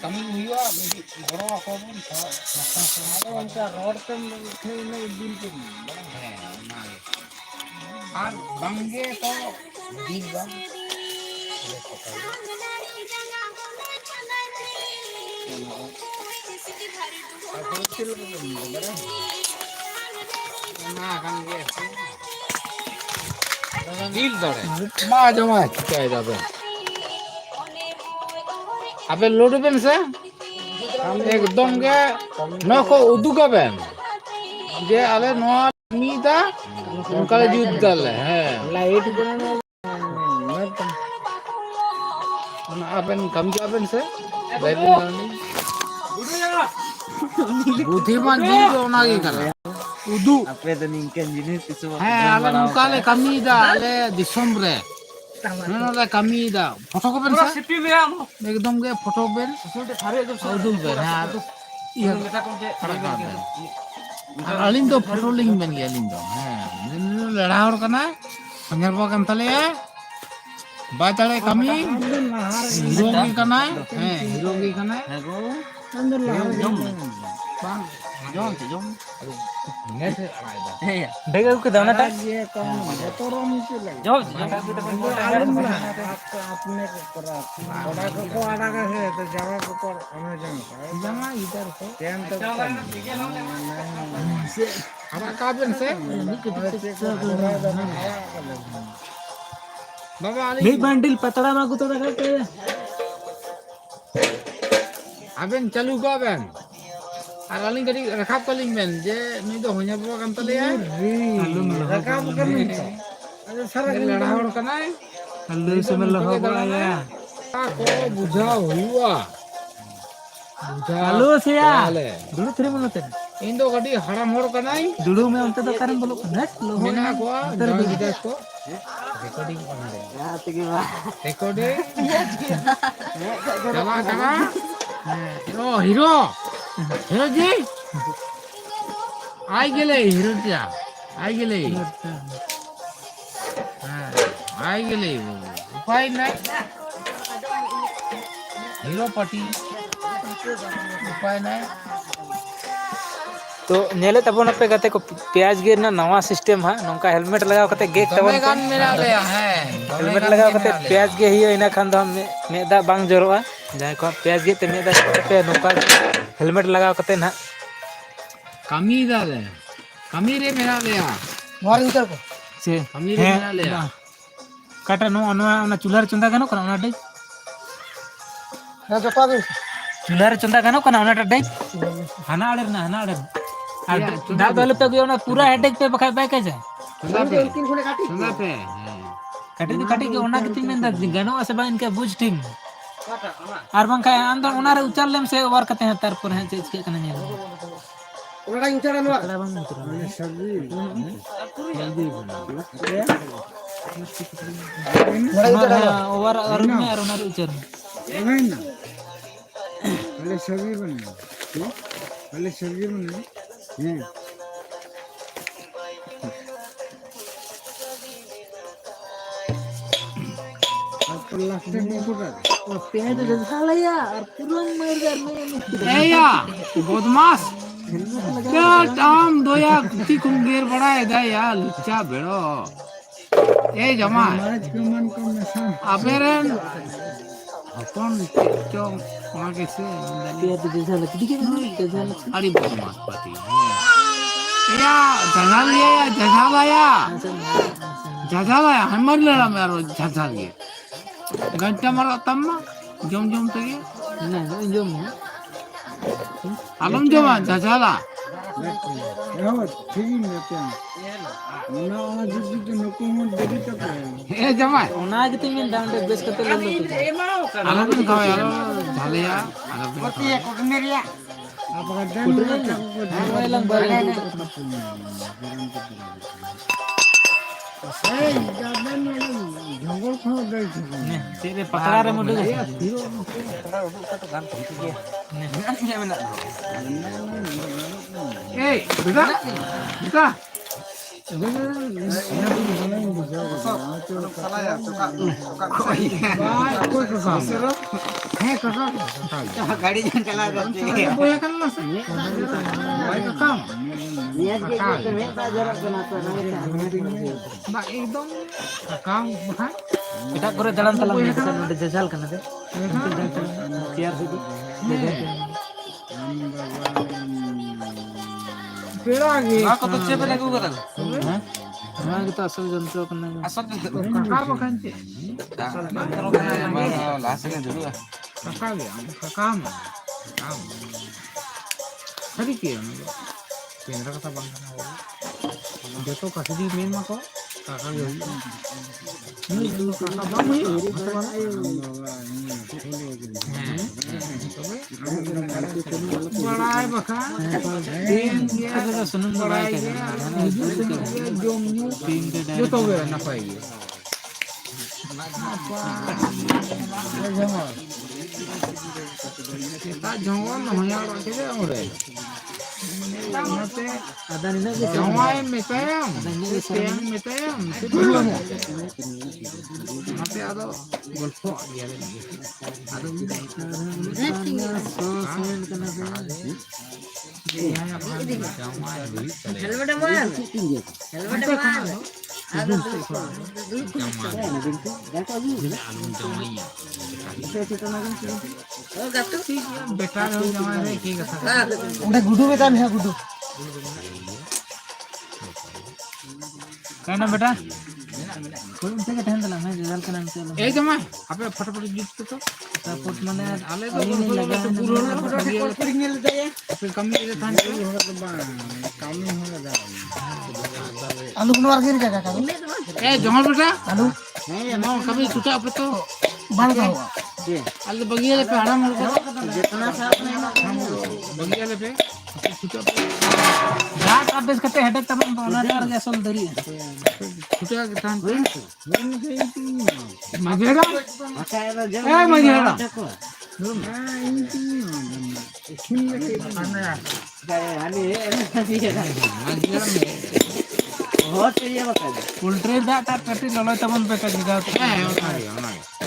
kami huwa goro ako bun sa road tem khayna din din ar bangge to din bang na kan ge dil dore ma jama chikai jabe ape load ben se एकदम के नको उदुगा Ben जे आले नोआ मीदा उनका जुद दल है light करने ना अपन कम क्या बेन से ड्राइविंग लर्निंग बुद्धिमान जी को ना की कर उदु अपने तो निकन जिनिस किसु है आले नुकाले कमीदा आले दिसम रे नोला कमीदा फोटो को बेन से सिटी में हम एकदम के फोटो बेन उसने थारे एकदम उदु बेन हां iya kita kerja aling do patrolling ben ya aling do ini lada hor kana panjar po kan tale ya bacale kami hero ki kana hero ki kana अंदर lahar jom bang jom nge se arai da bega ko dauna ta ye kon motorom se lage jom अपने करा बड़ा को आड़ा का है तो जावा को पर हमें जमा इधर को टेन तक से हरा काबन से बाबा नहीं बंडल पतड़ा में को तो रखते अबेन चालू को अबेन আর আলিং গাড়ি রাখাব কলিং মেন যে নই তো হইয়া বাবা কাম তালে রাখাব কলিং আরে সারা লড়া হড় কানাই আলু সমে লহ বড়ায়া को बुझाओ हुआ बुझाओ सेया दुडू थरे मनते इन दो गाड़ी हराम होर कनाई दुडू में उनते तो कारण बोलो नेट लो मेना को अंदर बिदा को रिकॉर्डिंग बना रहे रात की बात रिकॉर्डिंग चला चला ओ हीरो हीरो जी आई गेले हीरो जा आई गेले हां आई गेले उपाय नहीं हीरो पार्टी उपाय नहीं तो नेले तबन पे गते को प्याज गे ना नवा सिस्टम है नोका हेलमेट लगाव कते गेक तबन गान मेरा गया है हेलमेट लगाव कते प्याज गे हियो इना खान दो मेदा बांग जरोआ जाय को प्याज गे ते मेदा पे नोका हेलमेट लगाव कते ना कमी दाले कमी रे मेरा गया मार उतर को से कमी रे मेरा ले काटा नो ना चूल्हा चंदा गनो कना ना डे ना जपा दे चूल्हा चंदा गनो कना ना डे हना आड़े ना हना आड़े दा दले पे गयो ना पूरा हेडेक पे बखा बाय कैसे चंदा पे काटी के ओना किति में गनो से बा इनके बुझ टीम आर बंखा अंदर ओना रे उचार लेम से वर कते हैं तार पर है चीज के कना ने ओना उचार नवा सब्जी जल्दी ओवर अरुण में अरुण उचार नहीं ना पहले सब्जी बना पहले सब्जी बना लास्ट में पूरा और प्याज तो साला यार पूरा मार कर में ए या बदमाश क्या टाइम दोया कुत्ती कुंगेर बड़ा है दा यार लुच्चा बेड़ो ए जमा अबेरन अपन जो वहां के से प्याज तो साला किदी के अरे बदमाश पाती या जजालाया हमारे लड़ा मेरा जजालिए घंटा मारा तम्मा जम तो ये ना जम आलम जमा जजाला ए जमा ओना गति में डाउन बेस करते ले आलम खाओ यार झालिया आलम कुटनेरिया आपका लंग बाले जंगल खो गई ने तेरे पकड़ा रे मुंडे हीरो पकड़ा ऊपर तो गान ठीक है ने क्या में ना ए बेटा गाड़ी जन चला करते हैं बोया kan lah baik kam Niat kita terhenta jarak kenapa ba ekdom kam bukan kita करे jalan talang bisa नोटे जजाल करना दे चियर से पेड़ा गे aku tuh siapa lagu kata nah kita asal jantro kena asal kakak bukan sih kalau kena lasnya dulu kakak ya kakak kam tadi kia kendra kata bang dia tuh kasih di main mako kakak ya ini dulu kakak bang ya बड़ाई बका दिन ये तो सुनन बड़ाई जो तो वे ना पाएगी kita jangan hanya orang kita udah nanti ada nih lagi jangan metem metem nanti ada golfo dia ada helmet man ada oh gatu बेटा जमाने की कथा उन्हें गुडू बेटा नहीं गुडू कहना बेटा कोई उनसे क्या ठंड लगा मैं जल के नाम चलो ए जमा आपे फटाफट जीत तो सपोर्ट मैंने आले तो लगा पूरा फटाफट ले जाए फिर कमी ले थान कमी होगा आलू बनवा के क्या का ए जमा बेटा आलू नहीं ना कभी छुटा पे तो बाल का हुआ आलू बगिया पे आराम हो जितना साफ नहीं बगिया पे छुटा रात अपडेट करते हेड तब ओनर यार के असल दरी छुटा के थान मजेरा ए मजेरा बहुत ये बता पोल्ट्री दा ता कटी ललो तबन पे का दिगा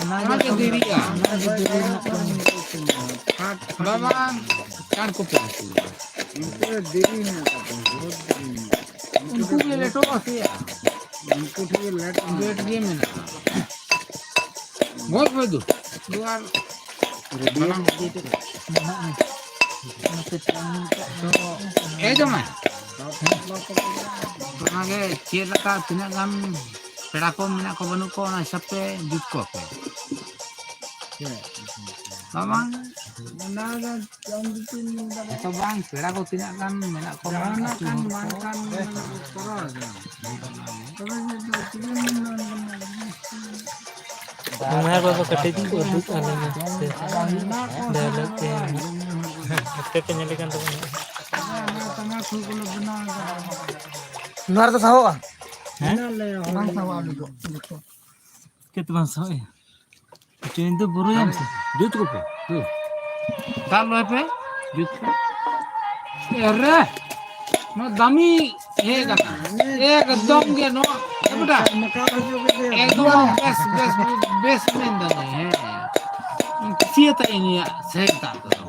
ना के देरिया बाबा कान को पहुंची देरी है उनको के लेटो आती है उनको के लेट गेम है ना बहुत बदू दुआर ए जमा ᱚᱱᱟᱜᱮ ᱪᱮᱫ ᱞᱮᱠᱟ ᱛᱤᱱᱟᱹᱜ ᱜᱟᱱ ᱯᱮᱲᱟ ᱠᱚ ᱢᱮᱱᱟᱜ ᱠᱚ ᱵᱟᱹᱱᱩᱜ ᱠᱚ ᱚᱱᱟ ᱦᱤᱥᱟᱹᱵ ᱛᱮ ᱡᱩᱛ ᱠᱚ ᱯᱮ ᱵᱟᱝ ᱛᱚ ᱵᱟᱝ ᱯᱮᱲᱟ ᱠᱚ ᱛᱤᱱᱟᱹᱜ ᱜᱟन ᱢᱮᱱᱟᱜ ᱠᱚ हमारे बाबा कटे दिन को दूध आने में डायलॉग के हफ्ते पे निकल तो नर तो साहो हैं बंग साहो आलू को कितना साहो है ट्रेन तो बुरो जाम से जूत को पे काल लो पे जूत अरे नो दामी हे गाना एकदम के नो बेटा एकदम बेस में दाना है Siya ini ya saya tak tahu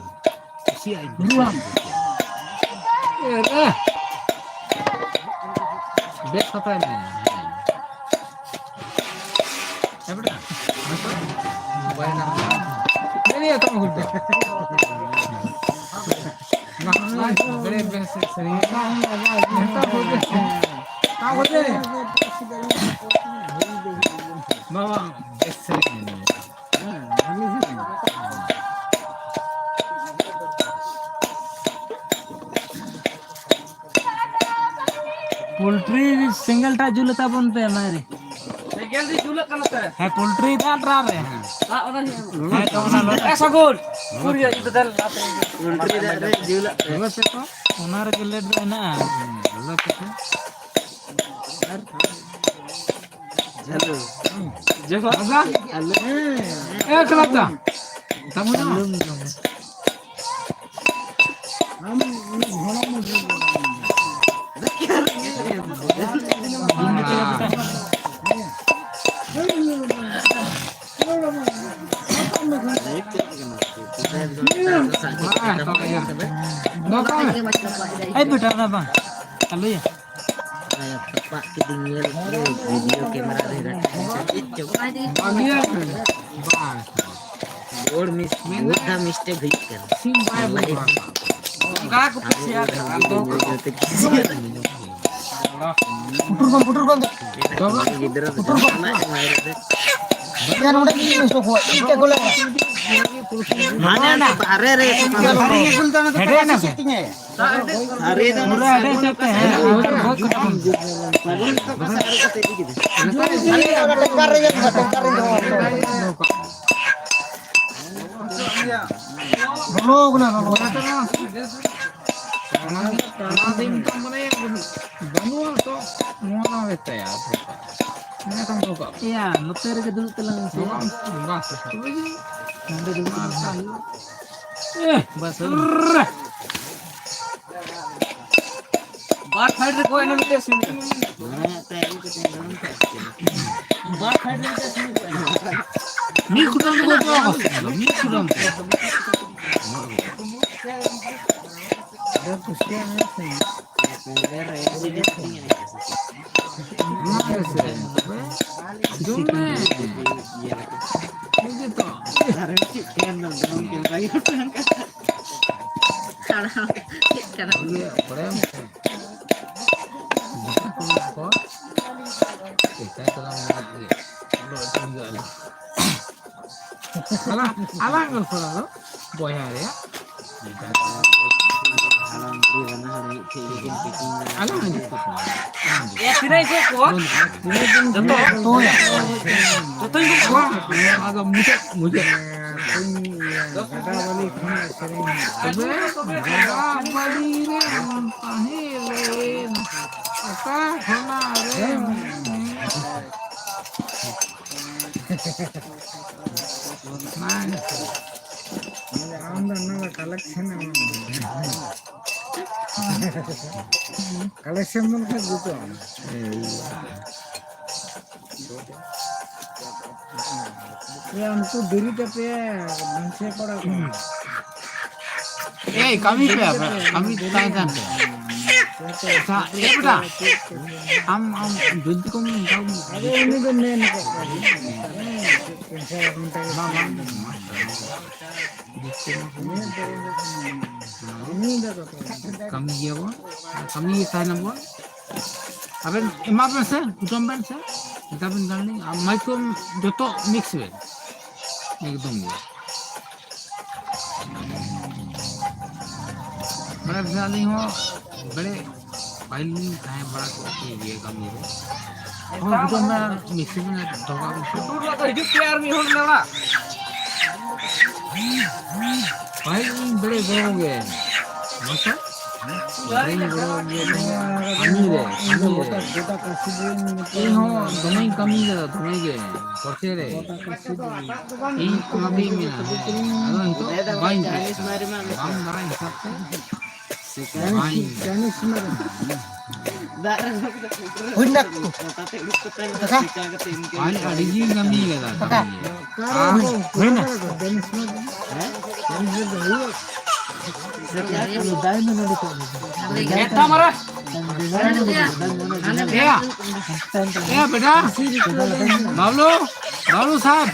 siya beruang अरे बेस कथा है बेटा मोबाइल नहीं आता हूँ ना बड़े बेस सही कहाँ होते बाबा बेस सही पोल्ट्री सिंगल टा झूलता बन पे हमारे सिंगल दी झूला करता है पोल्ट्री दा ड्रा रहे हैं हां और है तो ना लो ऐसा गोल पूरी इधर दल पोल्ट्री दा झूला बस तो ओनर के लेट ना Allah tu चलो देखो Allah kelapa kamu dah हम Ay betul na bang? Kalau ya. Pak ketinggian video kamera deh. Coba aja. Board miss मोटा मिस्टेक हुई कर Enggak aku persiap. Putur kon. Jangan udah ini masuk gua. Ini gua lagi. mana na are re Ada na settingnya ya? are na Udah ada siapa ya? Iya, nuter ke dulu telang sih. Nanti dulu bas. बात fight रे कोई नहीं देश में हां तैयारी के दिन बात फाइट रे देश में नी खुदम को तो नी खुदम दर कुछ नहीं Alang kalau boy hari ya. Alang aja. Ya tidak itu kok. Betul ya. Betul itu kok. Agak muda. Collection mana gitu? Ya untuk diri tapi bangsa pada. Kami apa? Kami tanya kan. Ya betul. Am junti kami tahu. Ada ini kan nih. Kami dia apa? Kami tanya apa? Apa? Emang apa sih? Ucap apa sih? Kita pun kali macam joto mix है एकदम बड़ा साली हो बड़े file है बड़ा ये कम ये और तो मैं मिक्सिंग में धोखा तो ये प्यार में होने लगा फाइल बड़े बड़े हो गए मस्त बड़े बड़े हो गए दोनों ही कमी है दोनों ही करते रहे ये कमी में ना तो बाइन हम बड़ा हिसाब से बाइन हुन्नक बाइन अड़िजी कमी है बेटा बाबलू साहब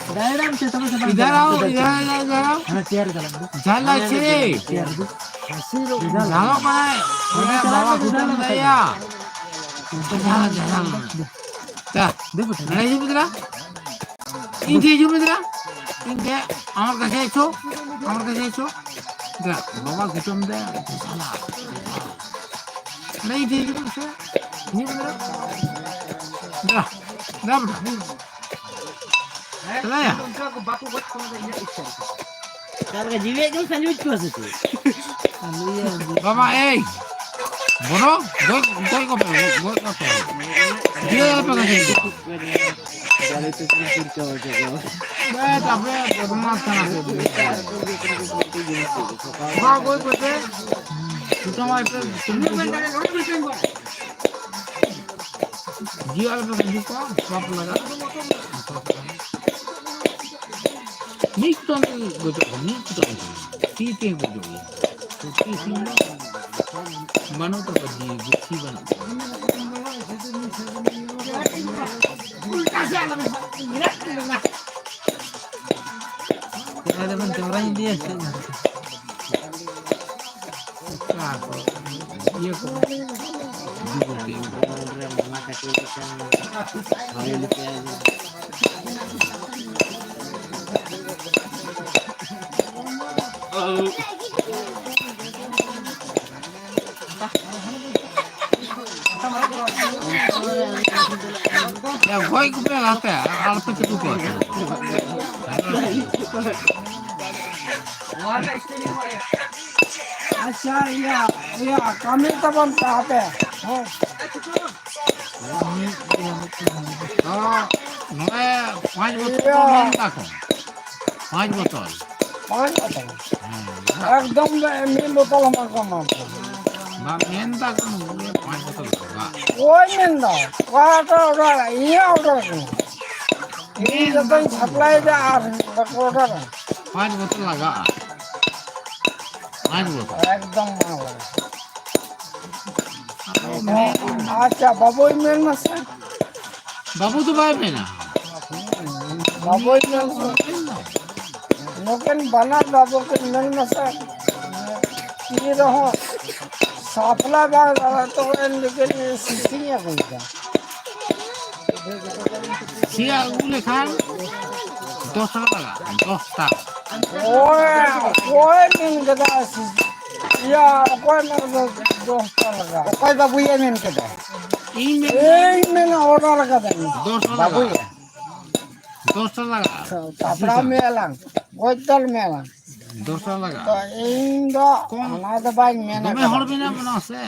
इधर आओ झाला बाबा कुटुम दया इनके আমার কাছে এসো बाबा कुटुम दया नहीं थी चला या Karena jiwa kan sanjut kuas itu. बाबा ए बोलो दो को dia apa kasih Kalau itu pikir kau jago. tapi rumah sana wah gue pete kita mau itu dia apa kasih kok apa lagi Mik to gojok, mik to ti ti gojok ya. To ti sing lo mano to bagi guci bana. Ada man orang dia sih. Claro. Iya ko. Ya goi ko pe ate, alpe ke tu ko. अच्छा या कमी तबन पे हाँ हाँ, मैं 5 बोतल तो नहीं ताको। 5 बोतल। पाँच बोतल एकदम मेन बोतल हमारे को मारता ना मेन ताको मुझे 5 बोतल होगा। कोई नहीं ना वाटर ऑर्डर ये ऑर्डर करना ये जब तक सप्लाई जा ऑर्डर 5 बोतल लगा। 5 बोतल। एकदम मार अच्छा बाबू ईमेल में से बाबू तो भाई में ना। बाबू ईमेल से लेकिन बना बाबू के ईमेल में से ये रहो सप्लाई बाग तो लेकिन सीसी है कोई का सिया उले खान 10 টাকা लगा। 10 টাকা। कोई नहीं गदा या कोई ना दोस्त लगा कोई बाबू ये में के दे एक में ऑर्डर लगा दे 10 টাকা बाबू लगा। 10 টাকা लगा। कपड़ा में अलग बोतल में अलग 10 টাকা लगा। तो इन दो ना दबाई में ना तुम्हें हड़ बिना बना से।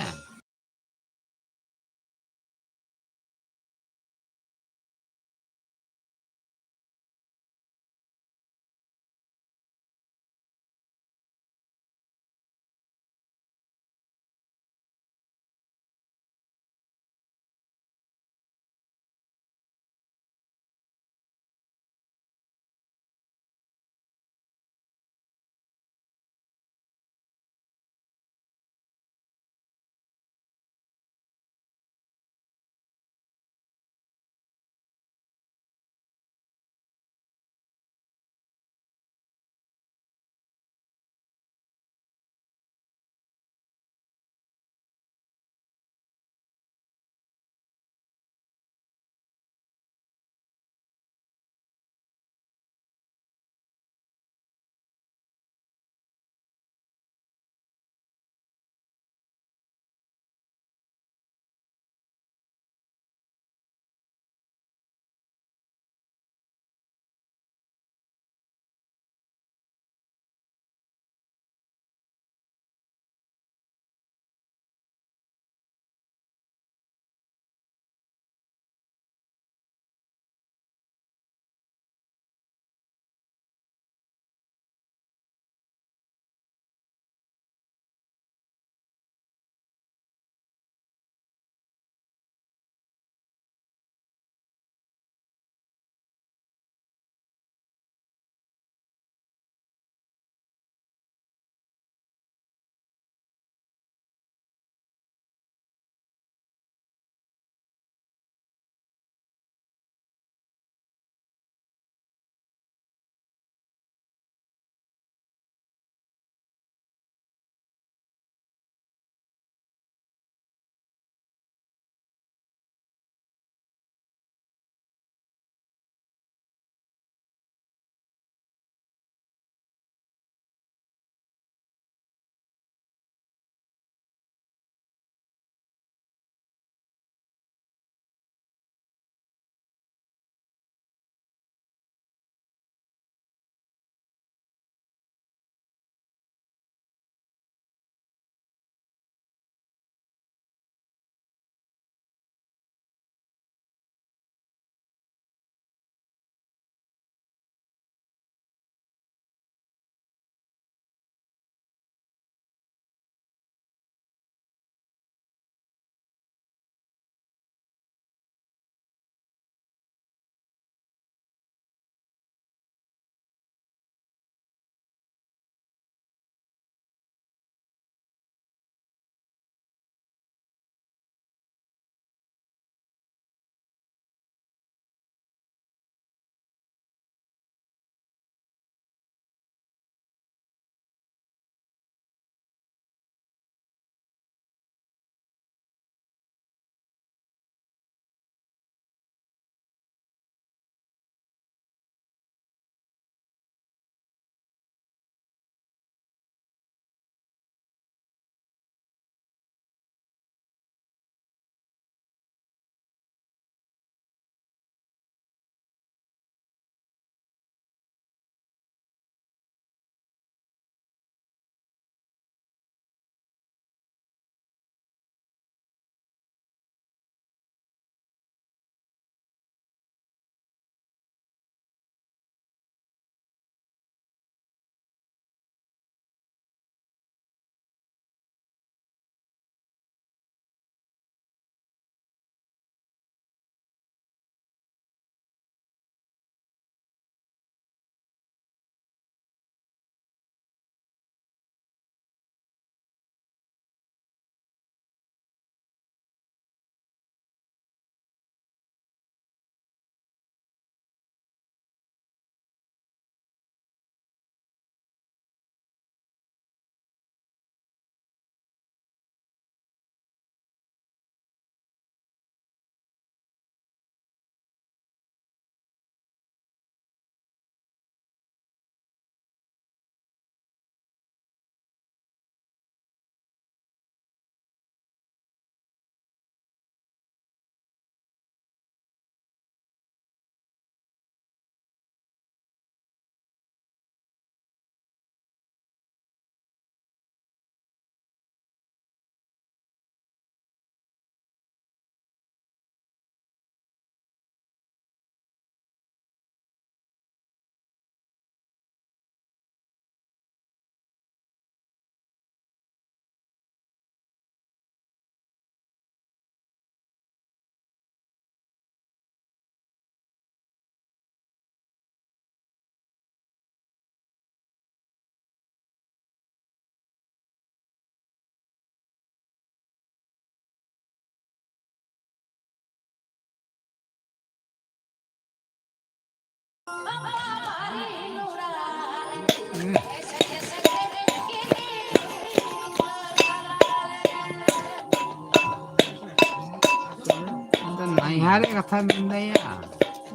नैहारे कथा मिलना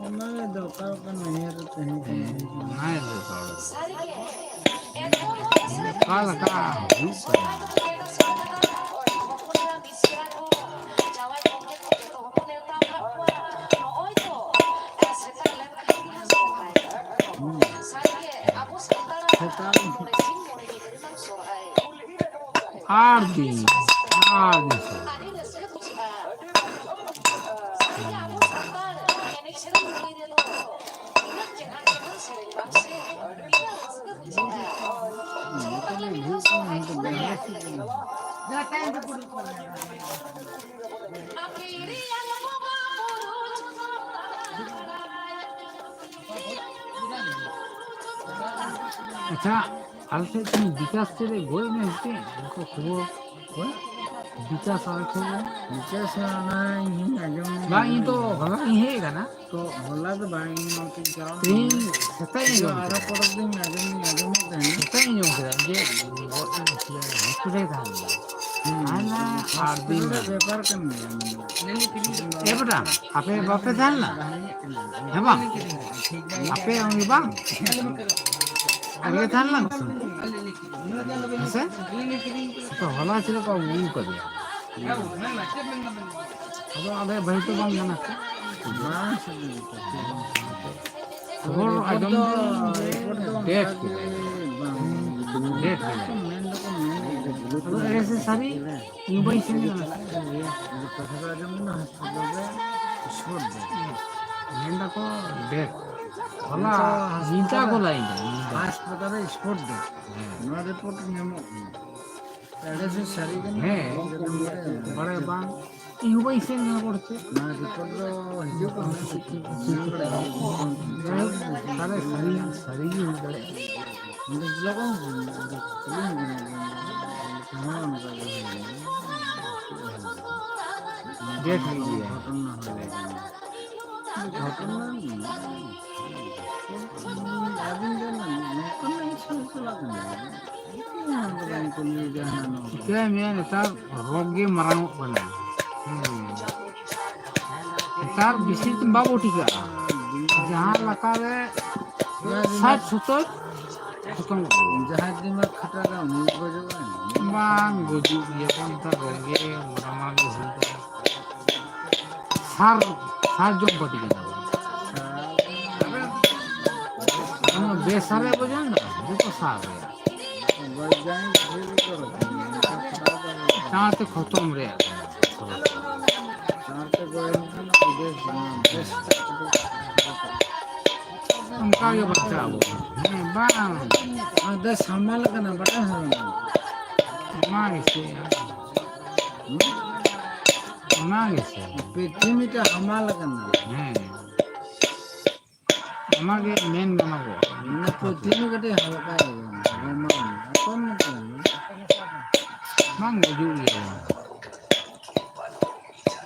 उन्होंने दरकार का नहीं है तो कहीं काल का आरती अच्छा आलसे तुम विकास से गोई में होते उनको खबर हो विकास आलसे विकास आना ही आजम बाई तो हला ही है ना तो होला तो बाई नौकरी करो तीन सताई जो जो आरा पड़क दिन आजम होता है सताई जो के ये वो कुछ था आना आठ दिन व्यापार करने ये बता आपे बापे जान ना है बा आपे आऊंगी बा अगले थान लग ऐसे तो हला चले का वो कर दिया अब अबे भाई तो बंद ना और आदम डेट तो ऐसे सारी यूबाई से नहीं ना को डेट हला जीता को लाइन हास्पिटल स्पोर्ट दे नो रिपोर्ट नेमो एडे से शरीर है बड़े बांग यूबाई से ना करते ना रिपोर्ट दो हिजो को सारे सारी सारी ही हो गए लोगों डेट लीजिए क्या मैं नेतार रोगे मरांग बना नेतार बिस्किट बाबू टीका जहाँ लगा है 60-70 खत्म जहाज दिमाग खतरा का मुंह को जो bang goju dia kan tak roge maraman goju sar jom pati kita kamu besar ya bojan na itu sar ya वैज्ञानिक भी करो saat khatam re साथ गोयल ना विदेश देश उनका ये बच्चा वो bang ada sama lah kan apa dah मांगे से पृथ्वी में तो हमाल करना हमारे मेन बनाओ ना पृथ्वी में कटे हल्का है हमाल कौन करना मांगो जूली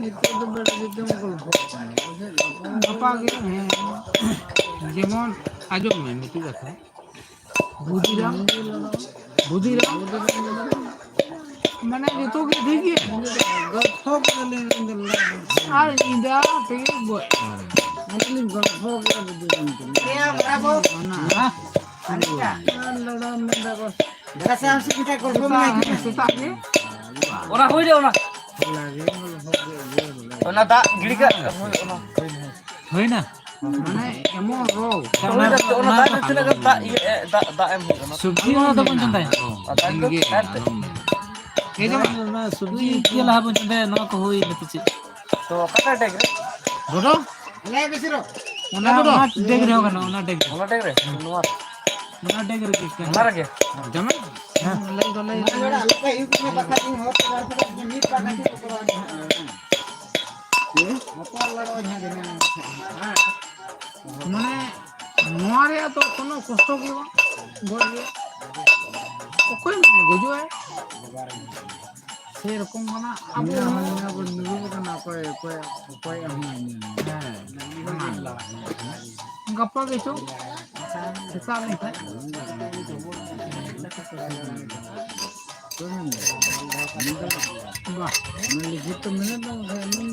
itu तो बड़ा जितना को बापा के जेमन आजो में मिट्टी का था Budhiram mana itu ke tinggi गठोक ले ah indah tinggi buat असली गठोक ले क्या bravo mana Anika लड़ा में देखो berasa harus kita kolom kita lagi kita ni orang hui dia orang लगे गठोक orang tak gini ke hui na mana emo roh orang tak itu nak tak em subji mana tu pun contoh tinggi ini ना सब्जी के लाभ चंदे न को होई नति तो कटा टेक रे बोलो ले बेसिरो उना बोलो देख रहे होगा ना उना टेक रे उना टेक रे के मार के जमे लई तो लई बड़ा लोग युग में बता दिन हो तो नीट पता नहीं ये मतलब लड़ो यहाँ देना মানে নোয়ারে তো কোনো কষ্ট কি বলবে ওকই মানে গজুয় সেরকম মানে আবু हमने को निरूपण ना कोई हम नहीं হ্যাঁ Gapa gitu. Sesak nih kan. Wah, gitu mana dong saya bang.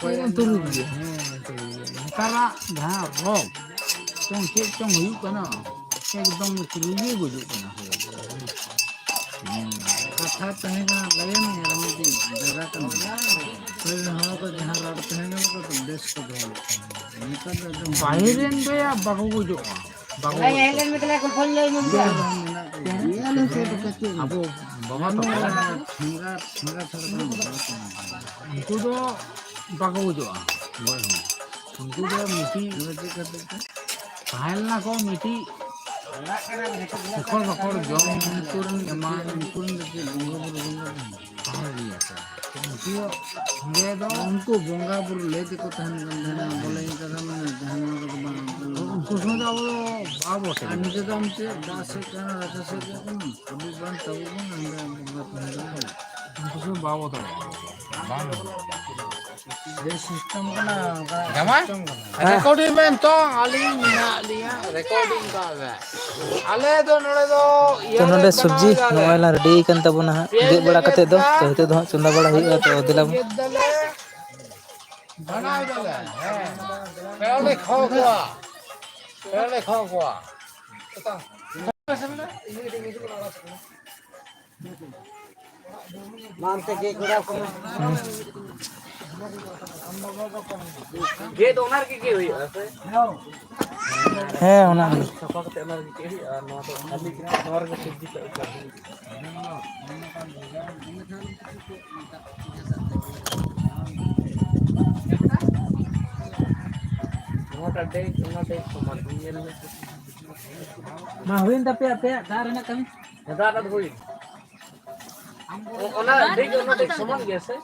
Kau yang turun dia. Karena dah roh. Cong hiu kana. Ekdom turun dia bujuk kana. कथा तहेगा लगे ना रमती जगह का फिर हम को जहां लड़ते हैं ना तो देश को दो बाहर पे या बागो को जो बागो Ayan mo talaga kung phone lang mo ba? ये आलू से तो कच्चे अब बहुत ठंगा ठंगा उनको तो बागो को जो उनको तो मिट्टी करते पहल ना को मिट्टी Kekor jom turun eman turun dari उनको बोंगा बुर ले देखो तहन गंधना बोले इनका मन जहां उनको सुनो वो बाब होते हैं नीचे तो हमसे 10 से कहना रहता से अभी बंद तब बोंगा पहले उनको बाब होता है ये सिस्टम का ना जमा रिकॉर्डिंग में तो आली ना लिया रिकॉर्डिंग का है आले तो नोड़े तो नोड़े सब्जी नोएला रेडी कन तबना गे बड़ा कते दो तो हेते दो चंदा बड़ा हुई तो दिला बना दले पहले खाओ को Mante ke kura ko. Ge donar ke hui ase? है ओना Sapa kate onar ke hui no to khali nor ke sabji ta ukar. Nota date tomar dunia ni. माहुइन तपे पे दार ना कमी Ada hui. Ona date saman ge ase?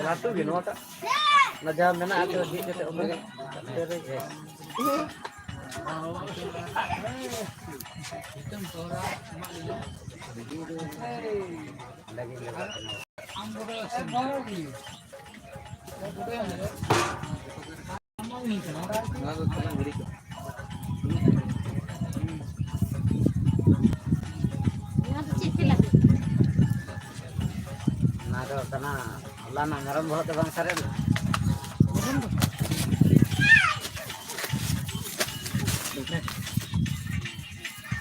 Ratu ge nota. Na jam mena ate di kate onar tere ge. Nado kana Allah na ngaram bahut bang sare.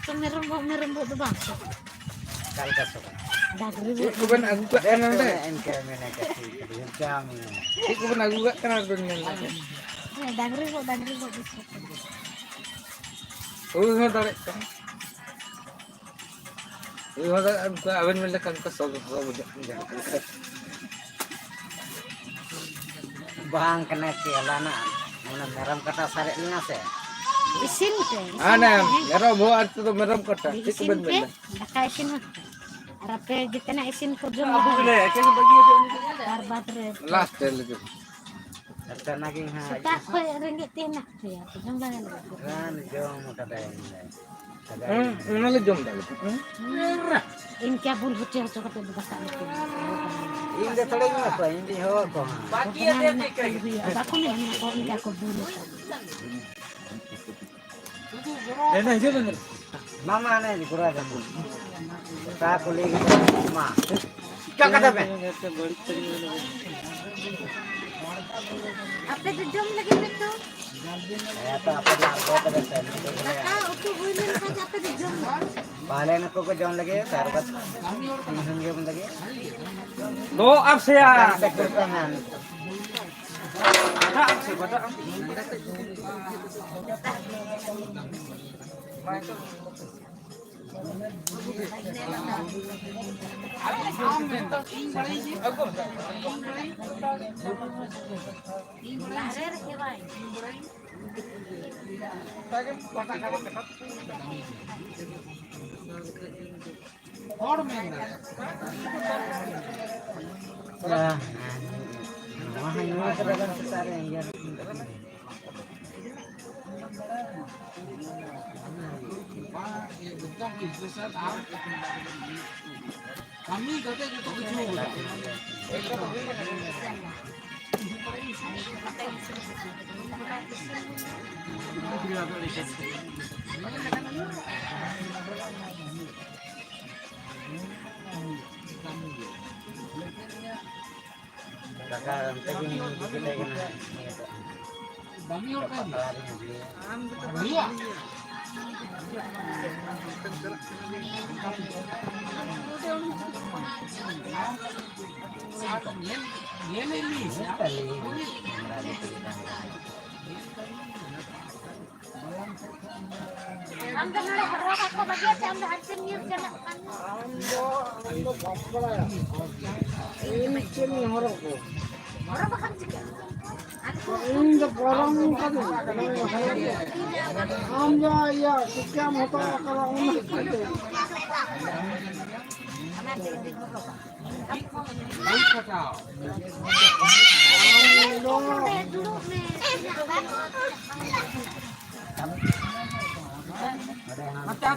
तो मेरे बहुत बात Kal ka so. डागरी Kuban aku gak kan ada. Enke mena ka ti jam ni. Kuban aku gak kan ada dengan. डागरी बहुत Oh, nggak tarik. Iya, aku awan melekan ke soal budak. Bang kena ke lana. Mana meram kata sare ni ase. इसिन पे Ana, yaro bawa itu tuh merem kota. Itu इसिन ben पे ben. डका इसिन और पे जितना इसिन को जो Kayak bagi aja. बार बार रे Last itu. Kata naging ha. tak ko ringgit tin nak ya तो जम लगा Kan jom kata ini. Mana le jom dah. इन क्या भूल होते हो तो कते बता Inde thode ni apa? Inde ho ko. बाकी ये बाकी नहीं को इनका को भूल होता Enak aja bener. Mama ne ni kura jamu. Ta kuli ma. Kya kata pe? आपने तो जम लगे में तो Ya ta apa lar ko ta se. डका उतो भूल में का आपने तो जम Pale na ko jom lage tarbat. Hingun jom lage. Do up sih ya. Sektor kanan. Ada up sih, ada. अरे रे भाई Ya. Wah, ini kadang sare ya. kami kata kita Kakak tadi kita kena. Bami or kan? Hari Iya. Ye ni. हम तो नड़े हरवा का बगिया से हम हर से न्यूज़ करना Ando bapra. Ini cini horo ko. हरवा बखन चिके Ini the barang ka do. Ando ya sikam hoto kala una kade. Ando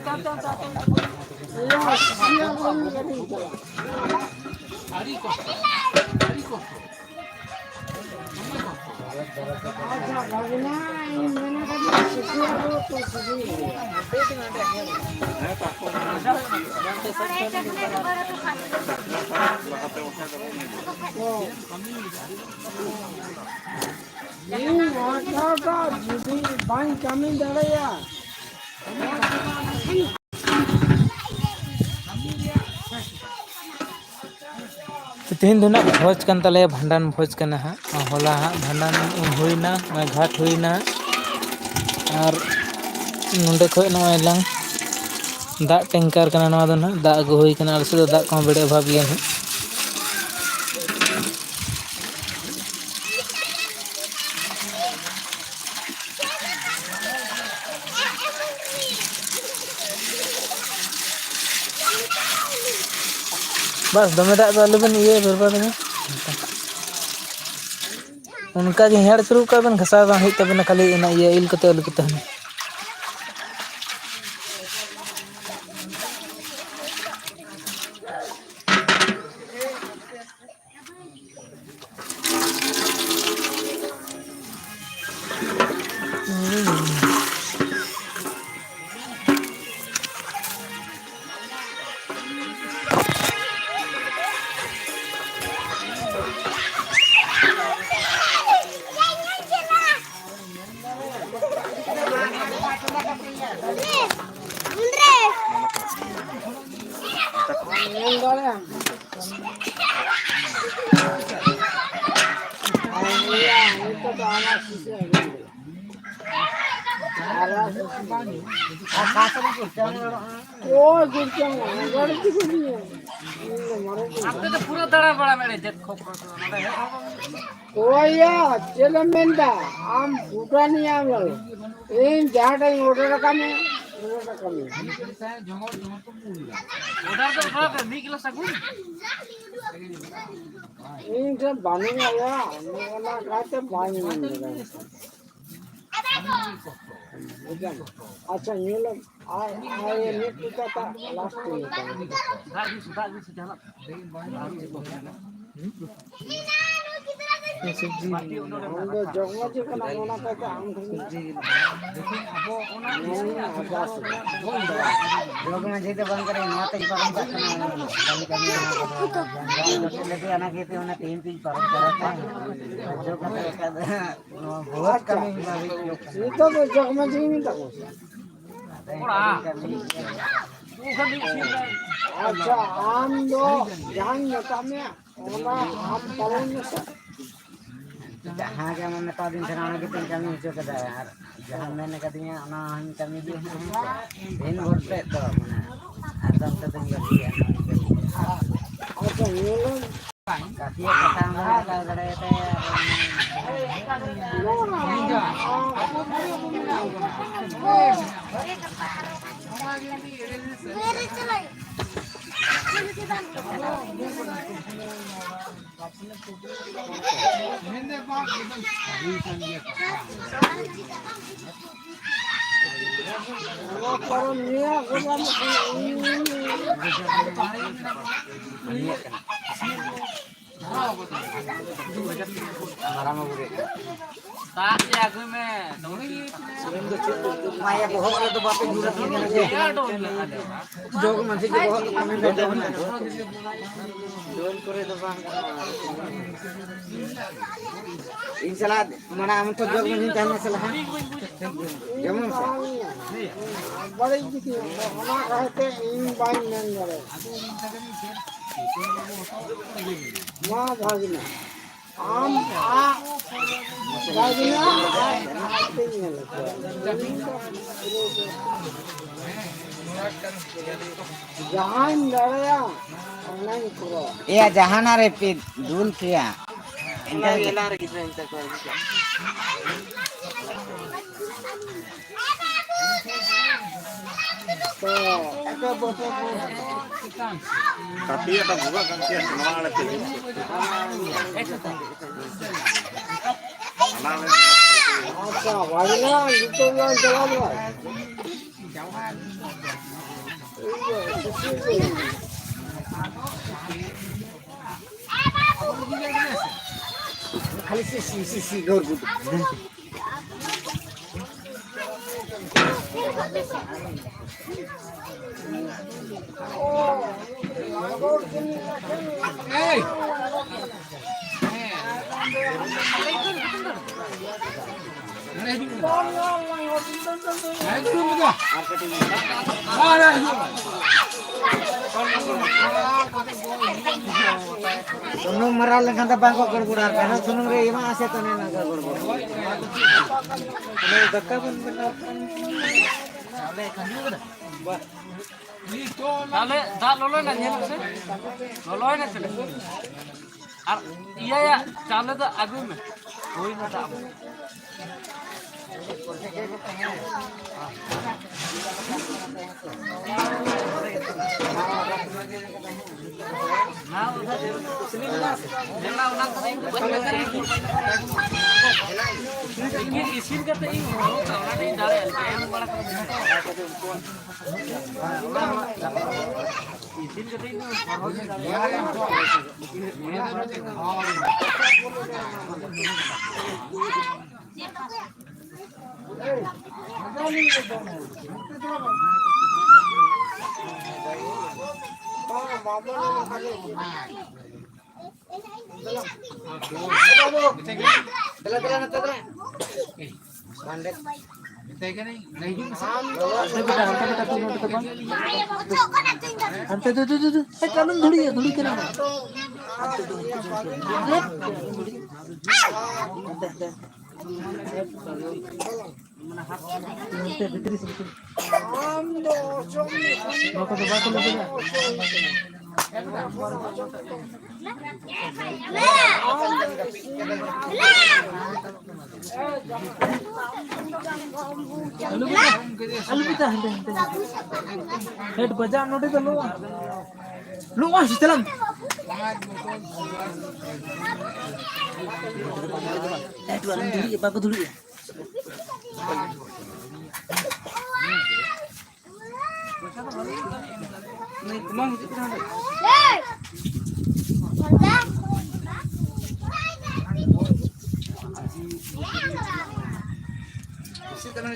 ya siya ko ni ko. Acha bhagna ini mana kade sikya ko to sidi. Ini water ka judi bank kami daraya. तो तीन दिन भोज कन तले भंडान भोज कना हाँ होला हाँ भंडान हुईना घाट हुईना और नोंडे खो नवा लंग दा टैंकर कना नवा दो ना दा अगु हुई कना अलसे दो दा को बड़े अभाव गया है बस दमे दा लेबन ये बर्बाद में उनका के हेड शुरू कर बन घसा बा हित बन खाली ना ये इल कते अल कते पूरा दड़ा बड़ा मेरे देखो Koya, celemenda, am bukan yang lalu. Ini jahat yang order kami, order kami. उधर तो बड़ा 2 किलो सगुन Ini saya banding aja, mana kata banding. अच्छा ये लोग आए ने kita tak last ini. राजी से जाना हम तो जगमा जी का नाम ना कहते हम जगमा जी तो बंद करें ना तो परम करना कभी कभी लेके आना कहते हैं ना 3 परम करता है जो कहता है बहुत कमी ये तो जगमा जी नहीं था अच्छा हम दो जान नेता में ओना हम पालन में जहाँ के मैं तो दिन से आने के 3 कमी हो चुका है यार जहाँ मैंने कह दिया ना हम कमी दी दिन भर पे तो मैंने एकदम से दिन कर दिया अच्छा ये लोग काफी पता लगा रहे थे परम निया Marah mau gede. Tak ya gue me. Maya bohong itu bapak jurat ini aja. Jog masih ke bohong kami beda. Don करे तो bang. Insyaallah mana am तो jog masih जाने salah. Jamun se. बड़े किसी हमारा कहते इन बाइन नहीं करे माँ भागना आम आ भागना आते नहीं लगता जहाँ लड़या नहीं करो Iya jahan are pid dul kia. तो ऐसे बोलते Tapi ada juga kan sih kenal ada tuh. अच्छा भागना जितो ना जवाब Kali si gor butuh. Sunung meral dengan tebang kok gerburar karena sunung re ima ase tane na gerbur. Ini dekka pun benar. তাহলে দা ললো না নিয়ে আসে ললো না চলে আর ইয়া ইয়া চালে তো আগে মে ওই না দাম না ওটা মুসলিম না যেলা ওনা করে ini isin kata ini karena di dalam LKM malah isin kata ini अंत कानून धुड़ी करा हेड बजा नोटे तो लो वहां चलन हेड वाला धुड़ी बाबू धुड़ी नहीं तुम कितना इसी तरह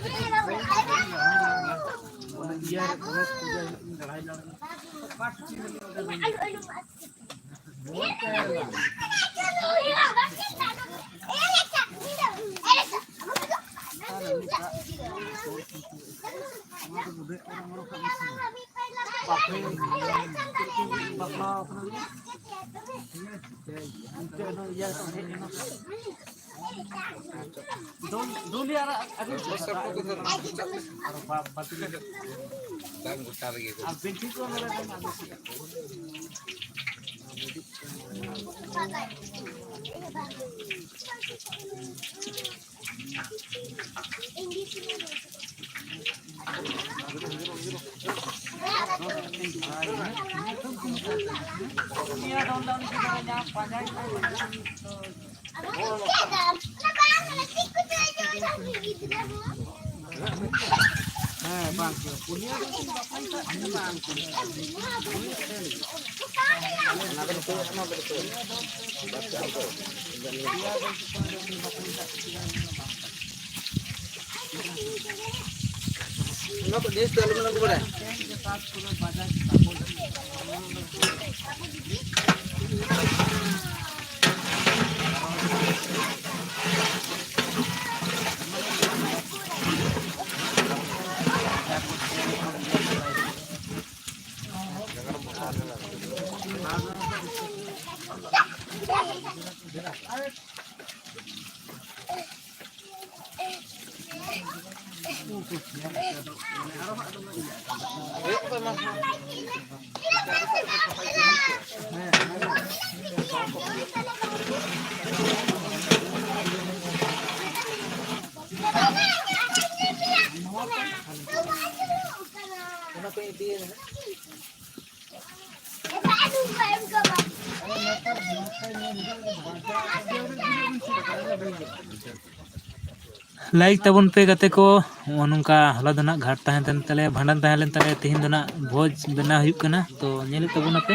लाइक तबन पे गाते को नौका हला दो नाग घाट तहन तन तले भांडन तहन लेन तले तिहिन दो नाग भोज बना हुयुक कना तो नेल तबन पे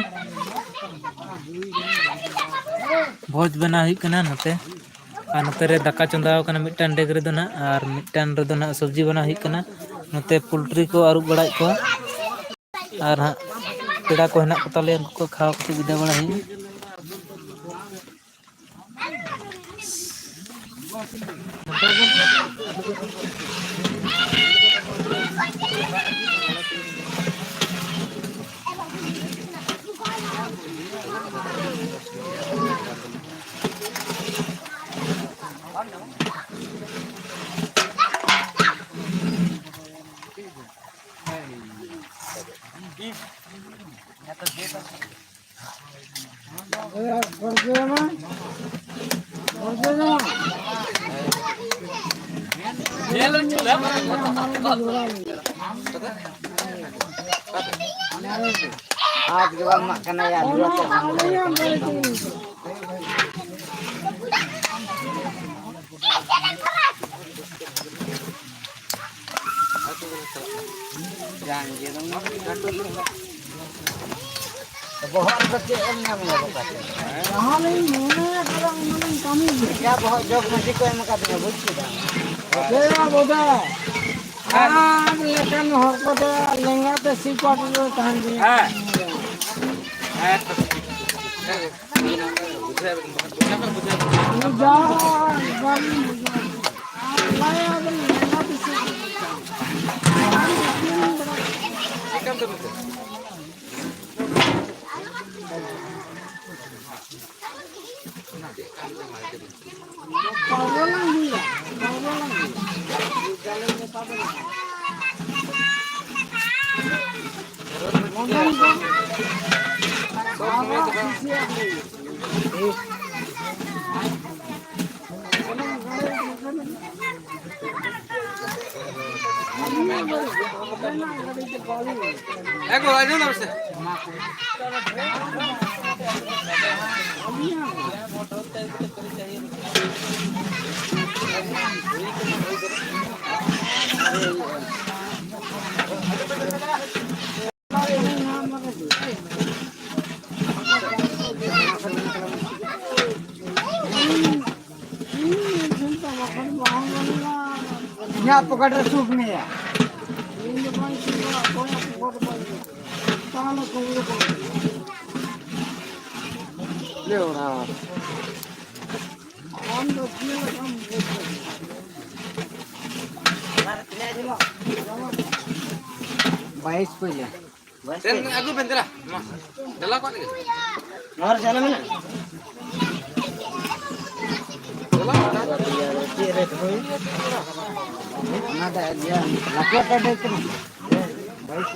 भोज बना हुयुक कना नते और नते रे दाका चंदाव कना मिटन डेग रे दो ना और मिटन रे दो ना सब्जी बना हुयुक कना नते पोल्ट्री को आरु बड़ाई को और हां पेड़ा को हेना को तले उनको खाव को विदा बड़ा हुई आज के बाद मक्खन यार बहुत बच्चे क्या बहुत जॉब में को एम का दिया बुझ लेकिन हरकत लेंगा तो सिपट लो तहन जी यहाँ पकड़ रहे सूप में है ले रहा बाईस पहले aku bentar mas dalam kok nih और चला में ना ना दिया लक्ष्य कर देते हैं बाईस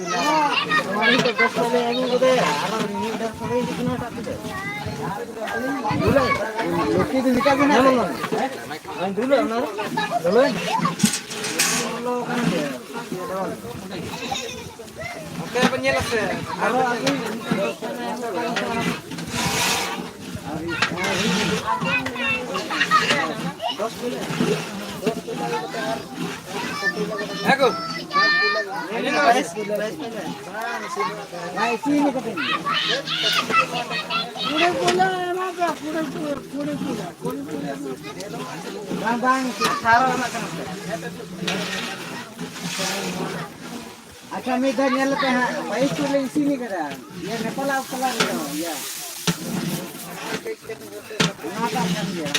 हमारी तो 10 पहले आगे बोले आराम नहीं 10 पहले कितना टाइम है बोले लोकी तो निकाल के ना बोलो मैं दूर ना बोलो बोलो kan oke penjelas ya kalau aku Aku. Nah, sini katanya. पूरे पूरा है ना क्या पूरे पूरे Bang bang, taruh anak kan. Akan medan yang lebih baik tulen sini kan. Ya Nepal apa ya. Kenapa kan dia?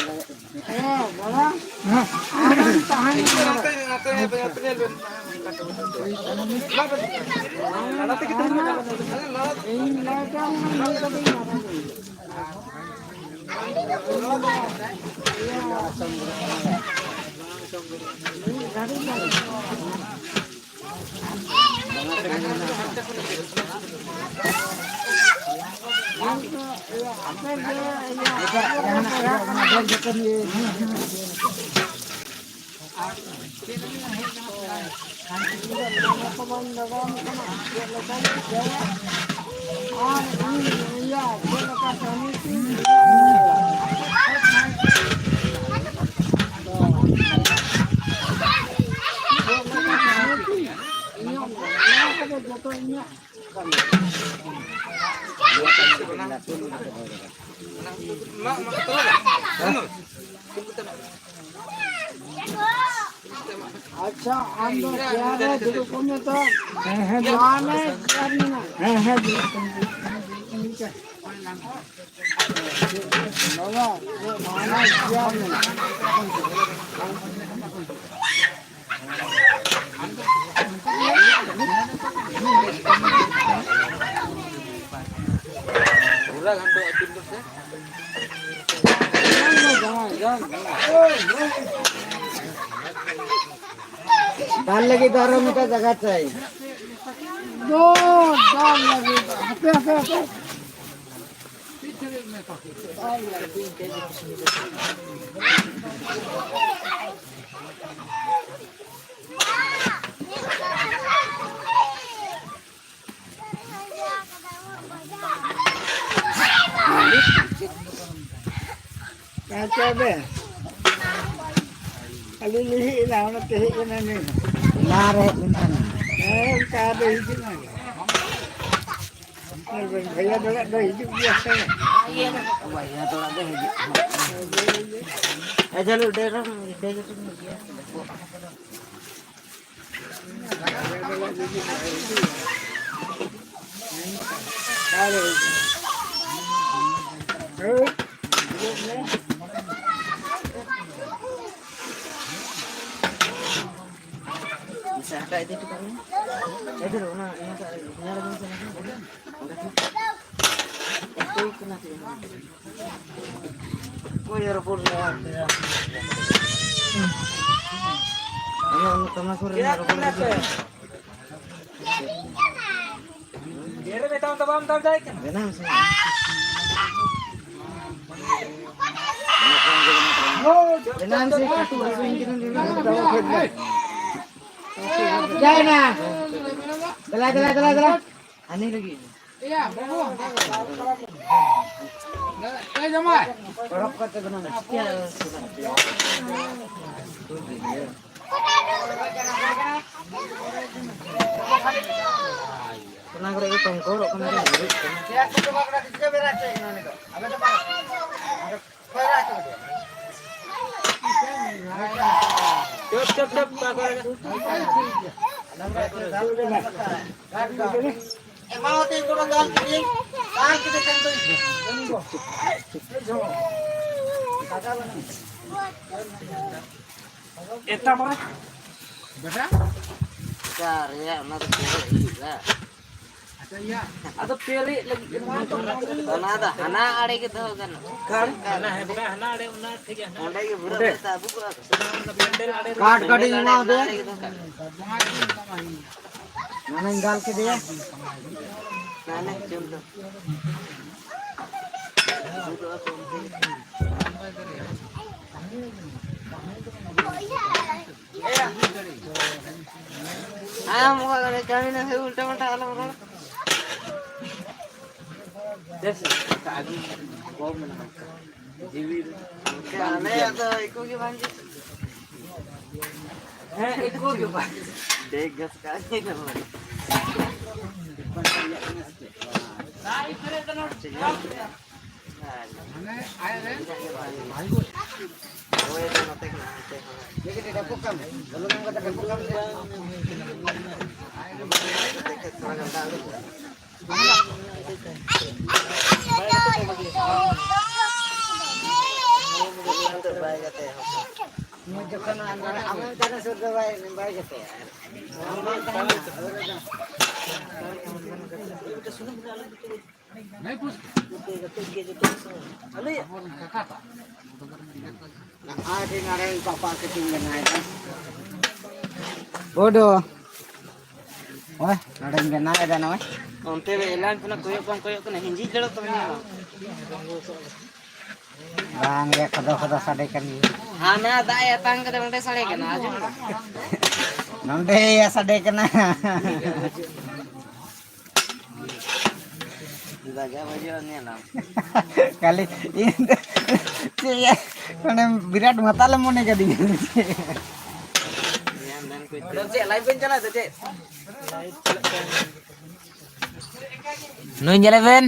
हाँ बोला हाँ ताहन अच्छा हम लोग क्या है देखो में तो है जान है करना है ठीक है बाबा वो माना क्या पूरा घंटा तीन से Dal lagi taruh minta jaga cai. दो दाल लगे पे पे पे क्या बे अली लिही ना उन तेही के नहीं Nare mintan. का दे ही ना भैया बड़ा दे ही बिasa Bayar tu ada hiji. Aja lu daerah daerah tu. Bisa ada itu kan? Itu loh, nah ini ada sana. Itu kena tu. Oh ya rapor lah. Ano tama ko rin rapor. Dia betul tamam tam jai kan. Ganang sih. Ganang sih katu aku ingin ni. Jangan. Telah. Aneh lagi. या बाबू ए जमाई Korok kata ganang. Pernah kau itu tongkorok kemarin. Ya, cuma kena tiga berat cek ini tu. Apa tu? Ada berat tu. Cep Mau tu kurang gal kiri. Kau kita sentuh. Eta mana? बेटा Car ya, nak tu. Ada peri lagi kemana tu? Mana ada? Hana ada kita kan. Kan? Hana hai bukan hana ada unna ठीक है. Ada yang berapa tahu bukan? Blender ada. Kaat cutting mau deh. Mana gal ke dia? Mana contoh. मुका करे कहीं ना उल्टा उल्टा आलम रो जैसे आगे बहुत में जीवी क्या नहीं तो इको की बांधी देख गस का के कर bodoh. Wah, ada yang kena ada namanya. onte elan puna koyo kana hinji jelo to ni Bang ya kada sadekan ni. ana da ya tang kada bante sale kana aju Nanti ya sadekan. dibaga bajo ni na Kali ini ya karena virat mata lemone ka ding. yan dan ko ce live ben chala de Nun jalaben.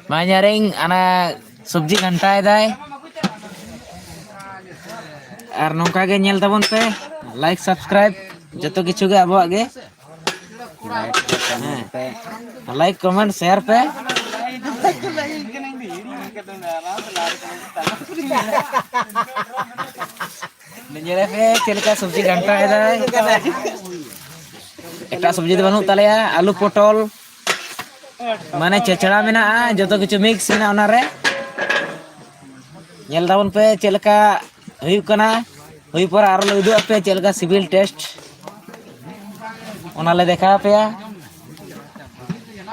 Manyaring anak subji kantai dai. Ar nongka ge nyel tabon pe like subscribe joto kichu ge abo ge like comment share pe nun jalabe celaka subji kantai dai. Eta subji de banu talaya alu potol माने चचड़ा मेना जतो किछु mix मेना ओना रे nail दाबन पे चेलका हुई कना हुई पर आरो ले उदु पे चेलका सिविल टेस्ट ओना ले देखा पे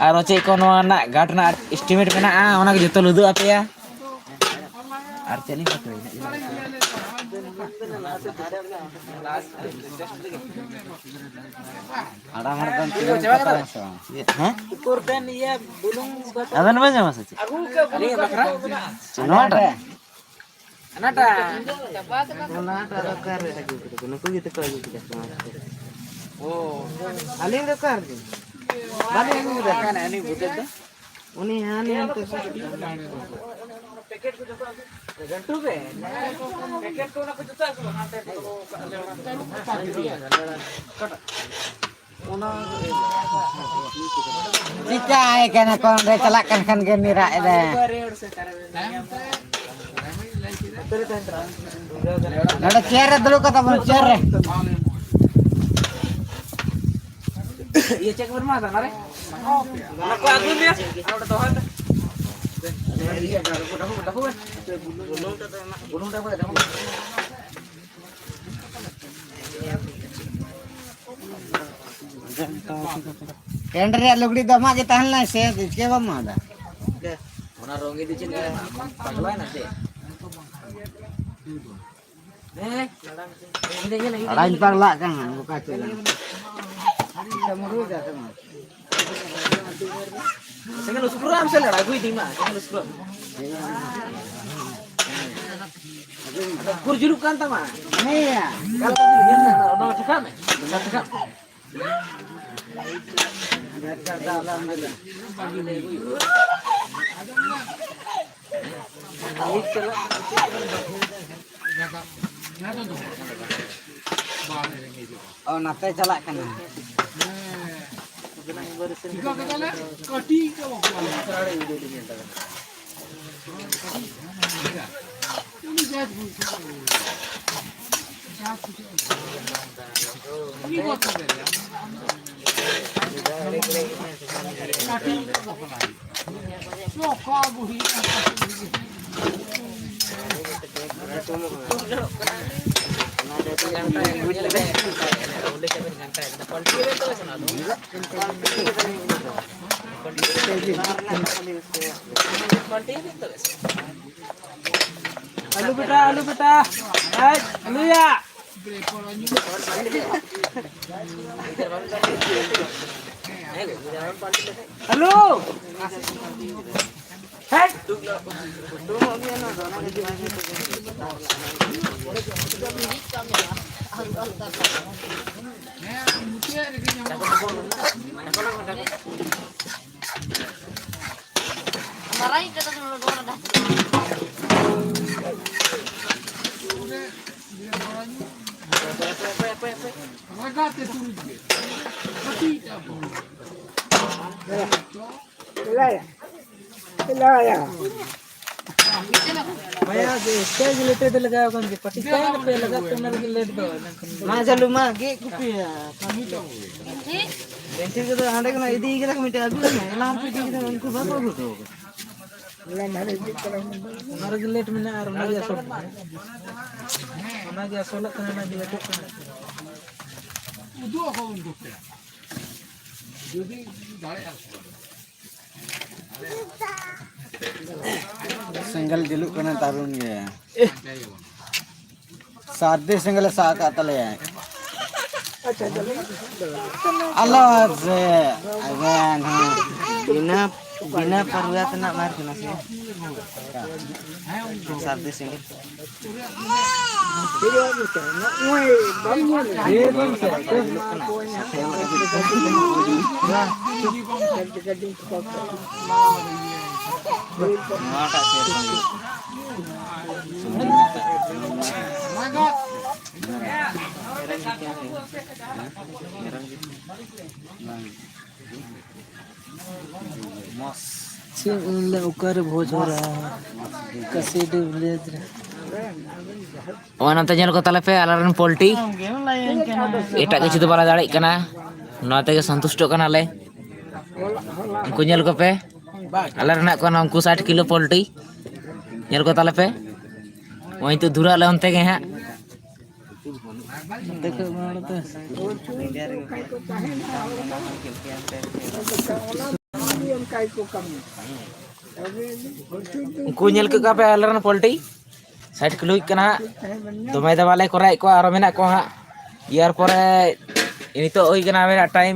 आरो चे को नोआ ना गाट ना एस्टिमेट मेना ओना के जतो उदु पे आर चली पतो Ada mardan हां ukur pen iya bulung अदन बजे मस ari bakra NOTA anata anata rakar lagi gitu kono ko gitu ko gitu oh aling rakar din bale ani rakar ani butet da uni hani ante packet को जो घंटू पे packet को ना कुछ होता है सो हां पे Cica kena kon re celakan kan ge mira ede. Ada chair dulu kata bang chair. ये चेक बरमा था ना रे को आगु में और तो है Tender ya lugdi dama kita halna se ke bama ada. mana rongi di sini paglain nanti Lain parla kan buka celah. Kita muru dah teman. Saya lu sepuluh am saya lagu ini mah saya lu sepuluh kurjuru kan tama Iya. kalau dia no cakap benar cakap Oh nate celak kan. Alu beta. Guys, alu ya. Alu. Hey. भैया stage related लगा कौन के पट्टी क्या पे लगा तो मेरे रिलेटेड दो मा चलू मा गे कुपी बेंची के तो हांडे के ना इदी के मिटे अगु ना एला पे के उनको बाबा गुतो हमारे रिलेट में ना और ना गया सोल ना गया सोल करना ना दिया तो उदो हो उनको যদি গাড়ি सिंगल दिलु कना तारुन ये सादे सिंगल साका तले अच्छा चलो अल्लाह से अगन बिना बिना परवात ना मार के ना से सादे सिंगल उकर भोज हो रहा है कसीड विलेज ᱚᱱᱟ ᱱᱚᱛᱮ ᱧᱮᱞ ᱠᱚ ᱛᱟᱞᱮ ᱯᱮ ᱟᱞᱮᱨᱮᱱ ᱯᱚᱞᱴᱤ ᱮᱴᱟᱜ ᱠᱤᱪᱷᱩ ᱫᱚ ᱵᱟᱞᱮ ᱫᱟᱲᱮᱭᱟᱜ ᱠᱟᱱᱟ ᱱᱚᱣᱟ ᱛᱮᱜᱮ ᱥᱚᱱᱛᱩᱥᱴᱚᱜ ᱠᱟᱱᱟᱞᱮ ᱩᱱᱠᱩ ᱧᱮᱞ ᱠᱚᱯᱮ ᱟᱞᱮ ᱨᱮᱱᱟᱜ ᱠᱚ ᱩᱱᱠᱩ 60 ᱠᱤᱞᱳ ᱯᱚᱞᱴᱤ ᱧᱮᱞ ᱠᱚ ᱛᱟᱞᱮ ᱯᱮ ᱱᱚᱜᱼᱚᱭ ᱛᱚ ᱫᱷᱩᱨᱟᱹᱜ ᱟᱞᱮ ᱚᱱᱛᱮ ᱜᱮ ᱦᱟᱸᱜ देखो मारते उनको ñel ke kape alerna polti 60 kilo kana दोमे दबाले कोराय को आरो मेना को हा यार परे ini to oi kana मेरा टाइम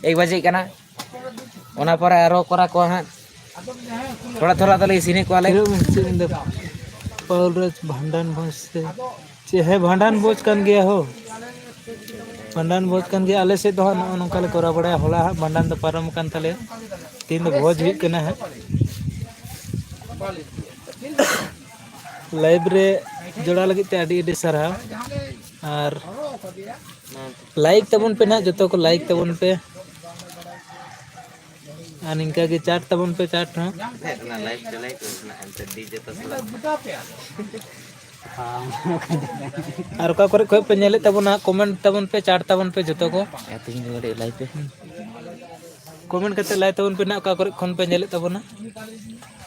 1 बजे kana ओना परे आरो कोरा को हा थोड़ा थोड़ा तले इसीने को आले पौलरज भंडान भोज से है भंडान भोज कन गया हो भंडान भोज कन गया आले से तो नोंका ले कोरा बड़ा होला भंडान तो परम कन तले तीन भोज हुई कना है लाइव रे जोड़ा लगी ते आडी आडी सरहा और लाइक तबन पे ना जतो को लाइक तबन पे और इनका के चाट तबन पे चाट ना लाइव चलाई तो ना अंतर डीजे तो और का करे कोई पे नेले तबना कमेंट तबन पे चाट तबन पे जतो को एतिन गडे लाइव पे कमेंट करते लाइव तबन पे ना का करे खन पे नेले तबना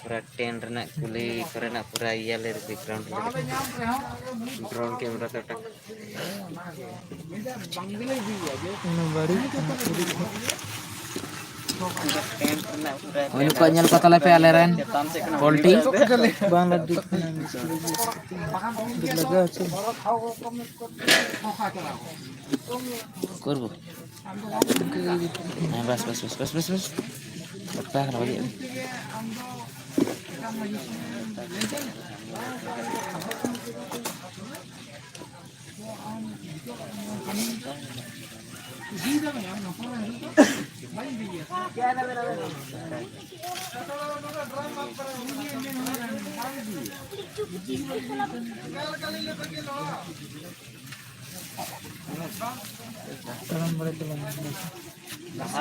पूरा टेन रना कुली करना पूरा ये ले बैकग्राउंड ड्रोन कैमरा तो टक बड़ी उनको ñel ko tale pe aleren polti बांग लड्डू लगा আছে করব बस बस बस बस बस बस pak na bagi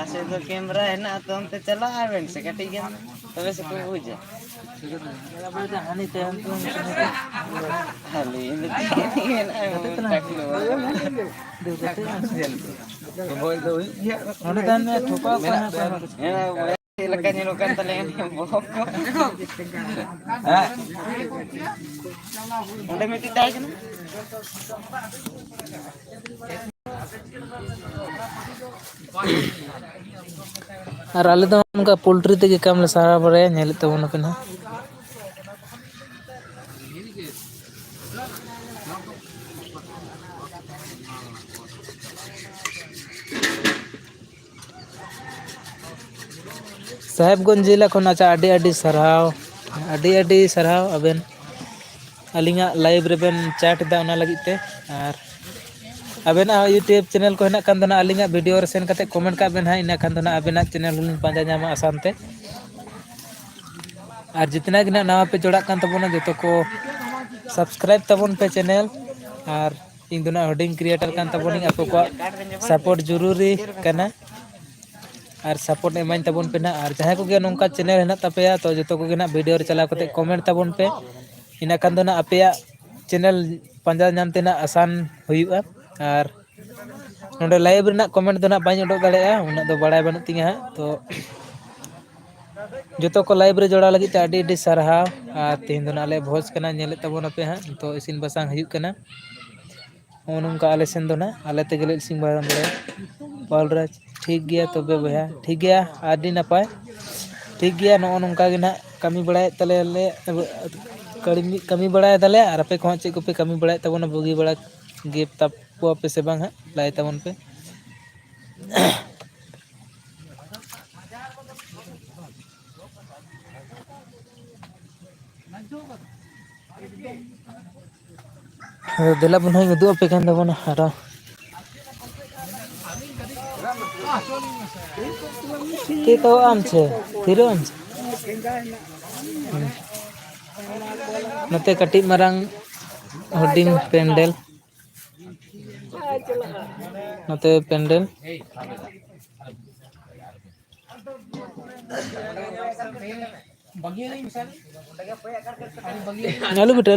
से तो कैमरा है ना तो हम तो चला आवेन से कटी गया तबे से को हो जा हानि ते हम हाली इन बोल दो ओने दान में ठोका lekanya nukan telengan yang bokok udah mati tayo kan और आले तो उनका पोल्ट्री ते के काम ले सारा बड़े नेले तबन पे ना साहेबगंज जिला खन अच्छा आडी आडी सरहाव अबेन अलिंगा लाइव रेबेन चैट दा ओना लगी ते और अबेना यूट्यूब चैनल को हेना खान दो ना अलिंगा वीडियो रे सेन कते कमेंट का बेन हां इना खान दो ना अबेना चैनल लिंक पांजा नामा आसान ते और जितना कि नवा पे जोड़ा कान तबोना जतो को सब्सक्राइब तबन पे चैनल और इन दोना होर्डिंग क्रिएटर कान तबोनी आपको को सपोर्ट जरूरी कना और सपोर्ट एमाइन तबन पे ना और जहां को गे नोंका चैनल हेना तपेया तो जतो को गे ना वीडियो रे चला कते कमेंट तबन पे इना खान दो ना अपेया चैनल पांजा नाम तेना आसान हुयुआ और नोडे लाइव रेना कमेंट दो ना बाñ उडो दाड़ेया उना दो बड़ाय बानु तिंगा तो जतो को लाइव रे जोड़ा लगी ते आडी आडी सरहाव और तीन दिन आले भोज कना नेले तबोन पे हां तो इसिन बसांग हुयुक कना ओनका आले सेन दो ना आले ते गेले इसिन बारम बड़े पालराज ठीक गया तबे बया ठीक गया आडी नपाय ठीक गया नो नोंका गे ना कमी बड़ाय तले ले कमी बड़ाय दले और पे को चे को पे कमी बड़ाय तबोन बुगी बड़ा गे तपो पे से बांग लाय तबोन पे दिला बन होई दु पे कान दबोन हारा के तो आम छे हिरो आम नते कटी मारंग होर्डिंग पेंडल नते पेंडल आलू बेटा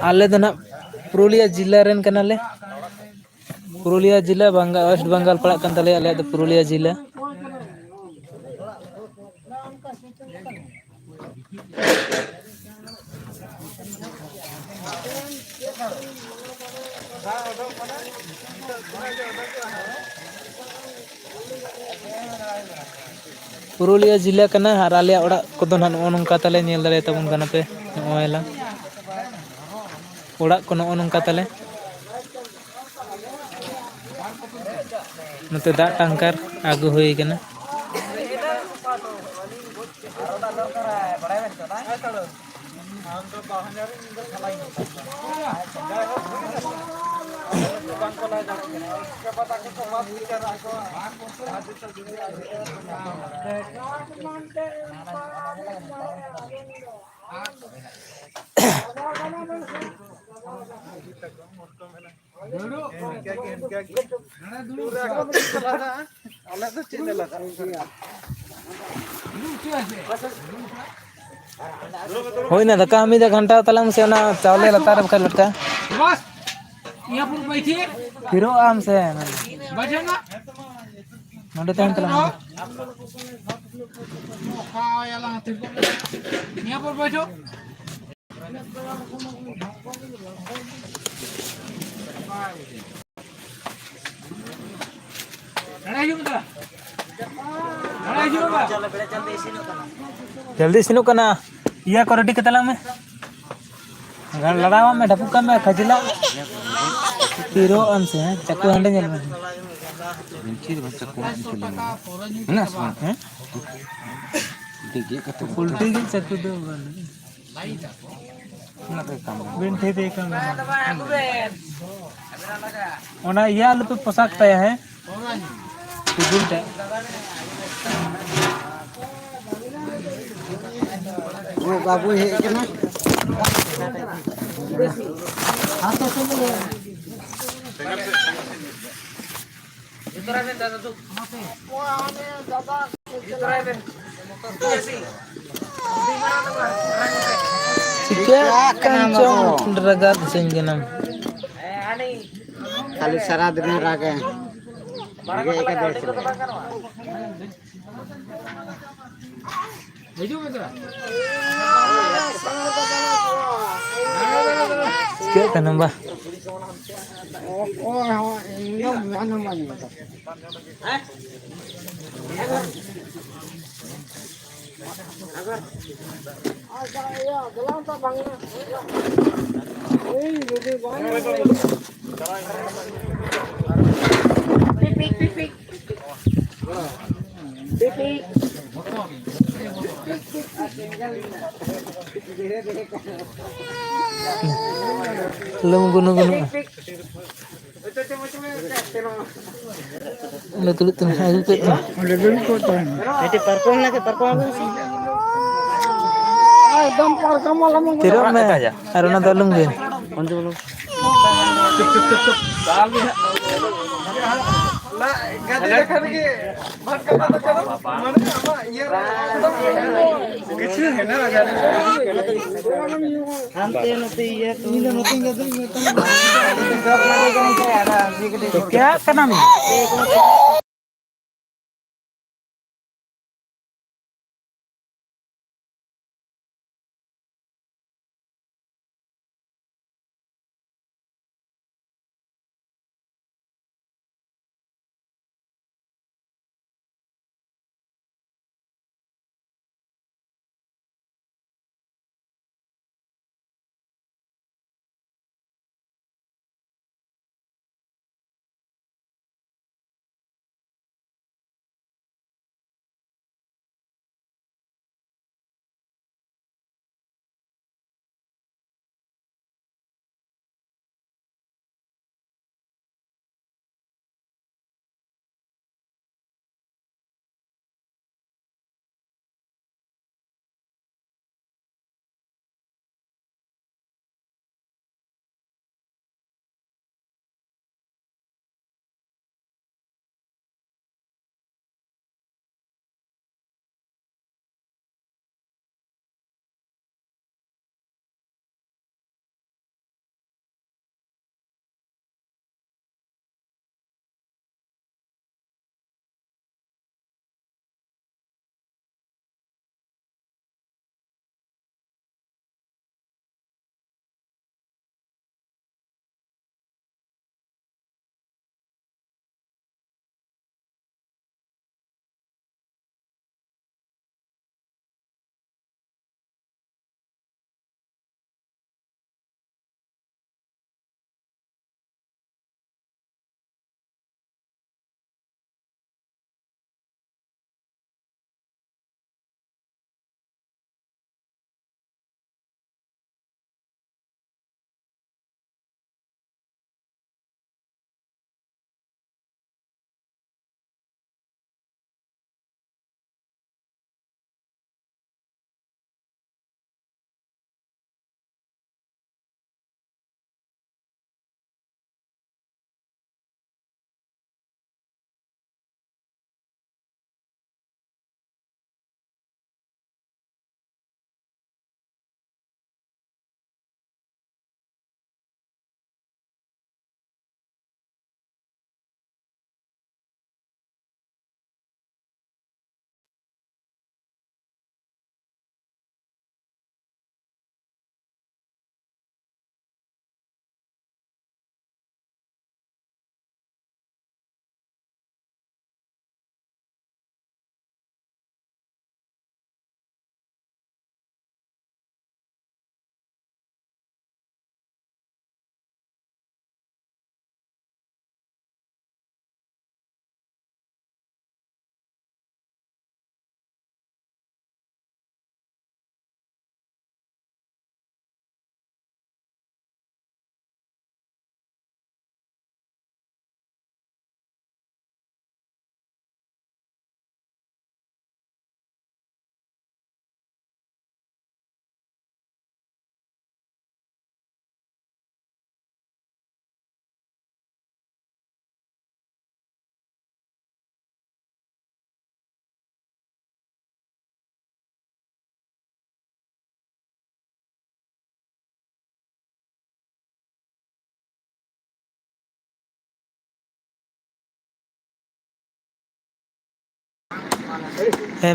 आले दो ना पुरुलिया जिला रेन कनाले पुरुलिया जिला बंगाल वेस्ट बंगाल पड़ा कान तले आले दो पुरुलिया जिला पुरुलिया जिला कना और आले ओड़ा कोदो ना नोंका तले नेल दाड़े तबन कना पे नोयला ओड़ा को नोंका तले नते दा टैंकर आगु होई कना होई ना दका हमी दा घंटा तलंग से ना चावले लतार बखा लटका बस यहाँ पर बैठिए हिरो आम से बैठे ना नोडे तहन तलंग यहाँ पर बैठो जल्दी सिनो कना इया को रेडी कतला में गान लड़ावा में ढपुका में खजला हीरो आम से चक्कू हंडे जल में ना हैं उल्टी के चक्कू दो बिनते दे का ओना इया आलू पे पोशाक तय है बुलटा वो बाबू है केना हां तो सुन ले इतरा में दादा तू वो आने दादा इतरा में चिका कंचो ड्रगा सिंगनम खाली सारा दिन रागे ये एक देश भेजो मित्र क्या करना बा ओ एकदम मानो मानो अगर आजा या गलाम तो भांगना ए मुझे pick Belum gunung-gunung. Udah tulis tuh, aku tuh. Jadi parkon lagi parkon sih. एकदम पार्क माला में Tidak me, aruna dalung gin. क्या करना में?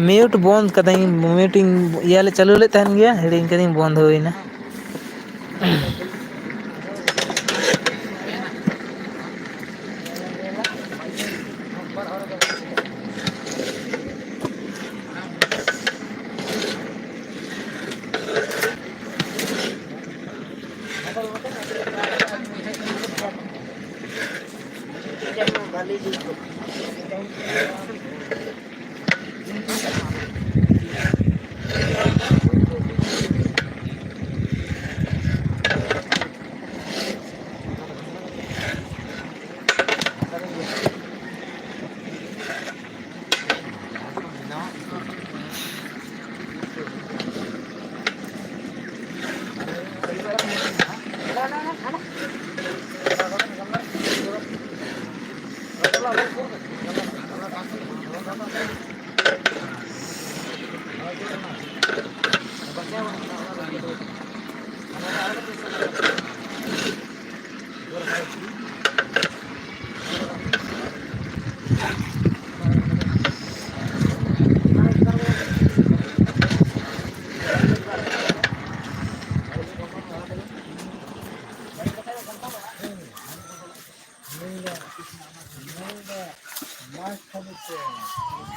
म्यूट बंद कदाई म्यूटिंग ये चालू ले तहन गया हिडिंग कदी बंद होइना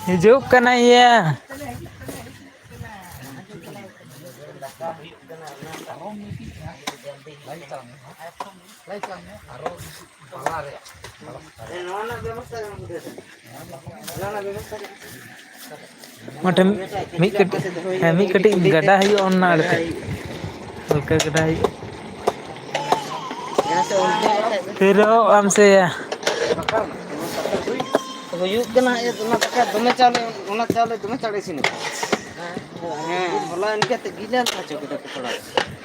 Hijuk kena iya. Macam mik ketik gada hiu onna ada. Oke gada hiu. Pero amse ya. हुयुक कना ये तुना तका दमे चाले सिने हां होला इनके ते गिला था चोके तो थोड़ा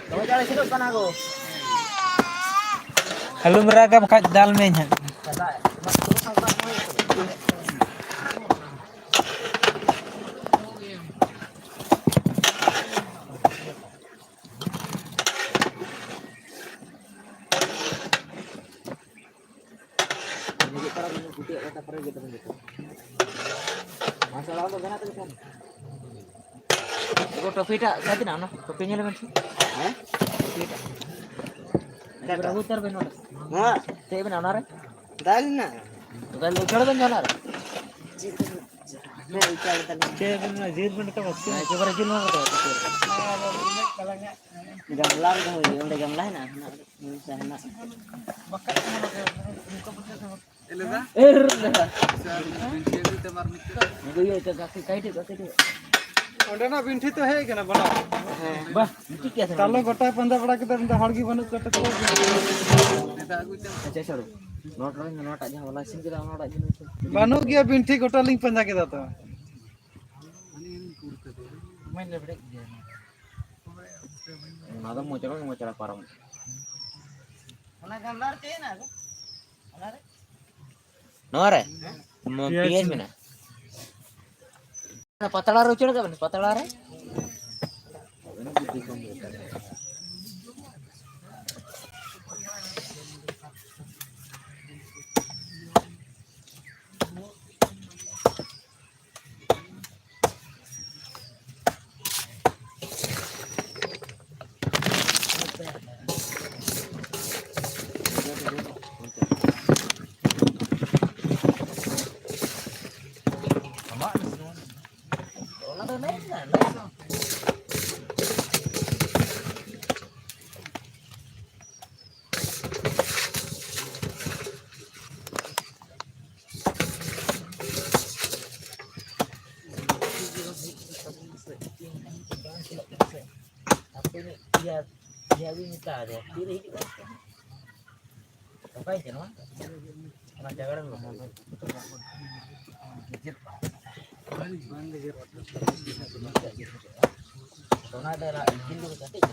दमे चाले सिनो कना गो Halu meraga pakai dal menya. masalah apa gana tuh kan वो टॉफी टा साथी ना ना टॉफी नहीं लेवन हैं टॉफी टा अरे प्रभु तर बनो हां ते बना ना रे दाल ना दाल उछड़ बन जाना रे मैं उछड़ तल के बना जीर बन का बस के बारे जिन ना तो गमला में हो ये उन्हें गमला है ना ना बक्का एलेदा ये तो काफी काइटे ओंडेना बिंठी तो है केना बना वाह ठीक है तालो गोटा पंदा बड़ा के दर हड़गी बनु कट को अच्छा छोड़ो नोट आजा वाला सिंह के नोट आजा बनु गया बिंठी गोटा लिंग पंजा के दाता मैं ले बड़े ना तो मोचरा पारम ओना गमला रे ना ओना रे नोरे पीएच में ना पतला रे उचड़ का पतला रे dia minta deh pilih itu apa aja no orang jaga dong karena ada izin dulu cantik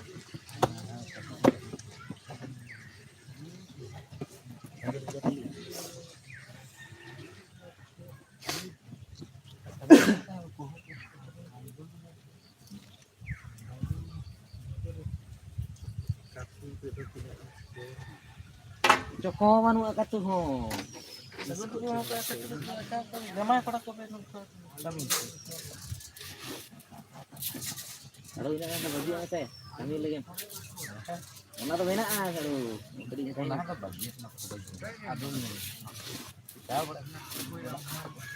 Joko manu akatu ho. Gamay pada ko pe kami. Aduh ini kan baju yang saya. Kami lagi. Mana tu bina ah aduh. Tadi saya nak baju nak baju. Aduh ni. Tahu pada.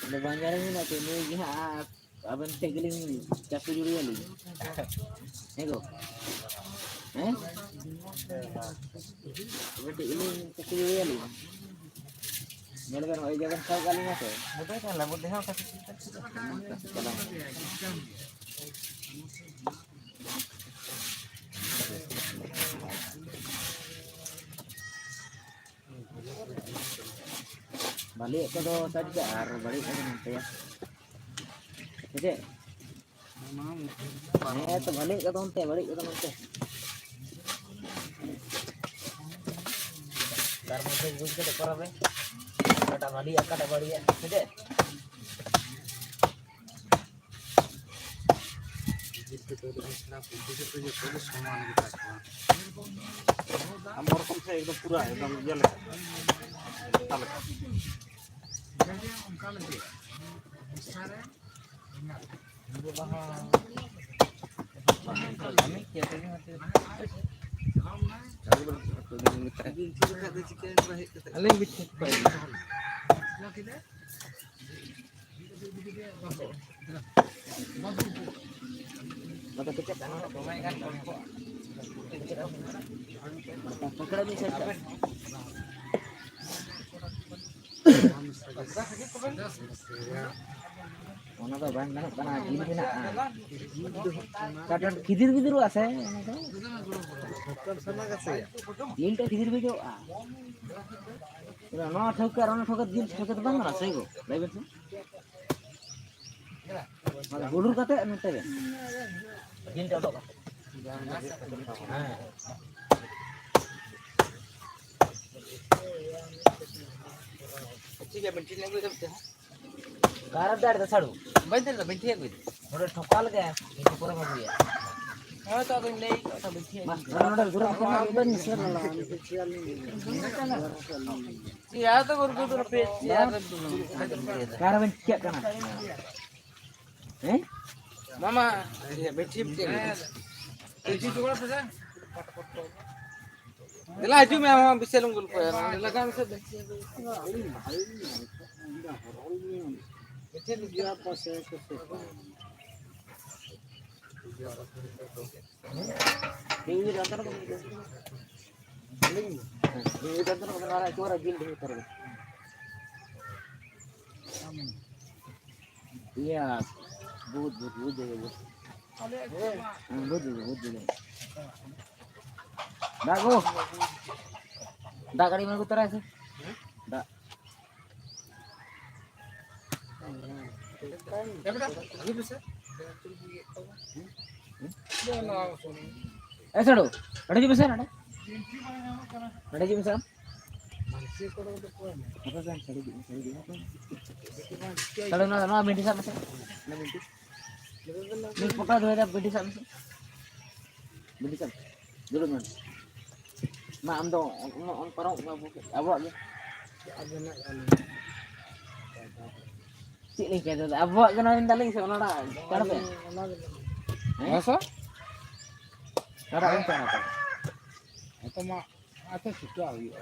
Ada banyak ni nak ni ha. Aban tegeling capu juri ali. Ego. Berarti ini kecil ya li. Nyalakan oi jangan kau kali mas. Mudah kan lah mudah kau kasih kita. Balik ke do saja balik ke nanti ya. Oke. Itu balik ke nanti nanti. Dar mungkin juga dekor apa? Kada bali ya, Oke. আমার কাছে একদম পুরা একদম ইয়ে লেখা তাহলে Ono to bang nang kana jil menaa. Kadang khidir ase ono to. Jil to khidir bijo a. No thokar ono thokat jil thokat bang ase go. Lai betu. Mala bulur kate nute be. Jil to. Ha. ठीक है बंटी ने कोई कारब दाड़ दसाड़ू बंदे तो बंटी है कोई थोड़ा ठोकाल गया ये पूरा मर गया हां तो अगर नहीं तो बंटी है नोडा दूर का बन से ना यार तो गुरु तो पे यार कारब क्या करना हैं मामा ये बंटी पे जी टुकड़ा पसा दिला आजू मैं वहां बिसेलुं गुल को लगा में से dia pase ke ini antar ko ini antar ko nara chora gil de tar iya बहुत दे बहुत दे दागो दा गाड़ी में उतरा है दा ऐसा डो अड़े जी बस ना अड़े जी बस चलो ना ना मिनट साहब से ना मिनट नहीं फोटो दो है मिनट साहब से मिनट साहब dulu man ma am do on parong abo ge cik ni kata abo kena ndaling se onada karpe masa kada on ta atau mah atau situ ayu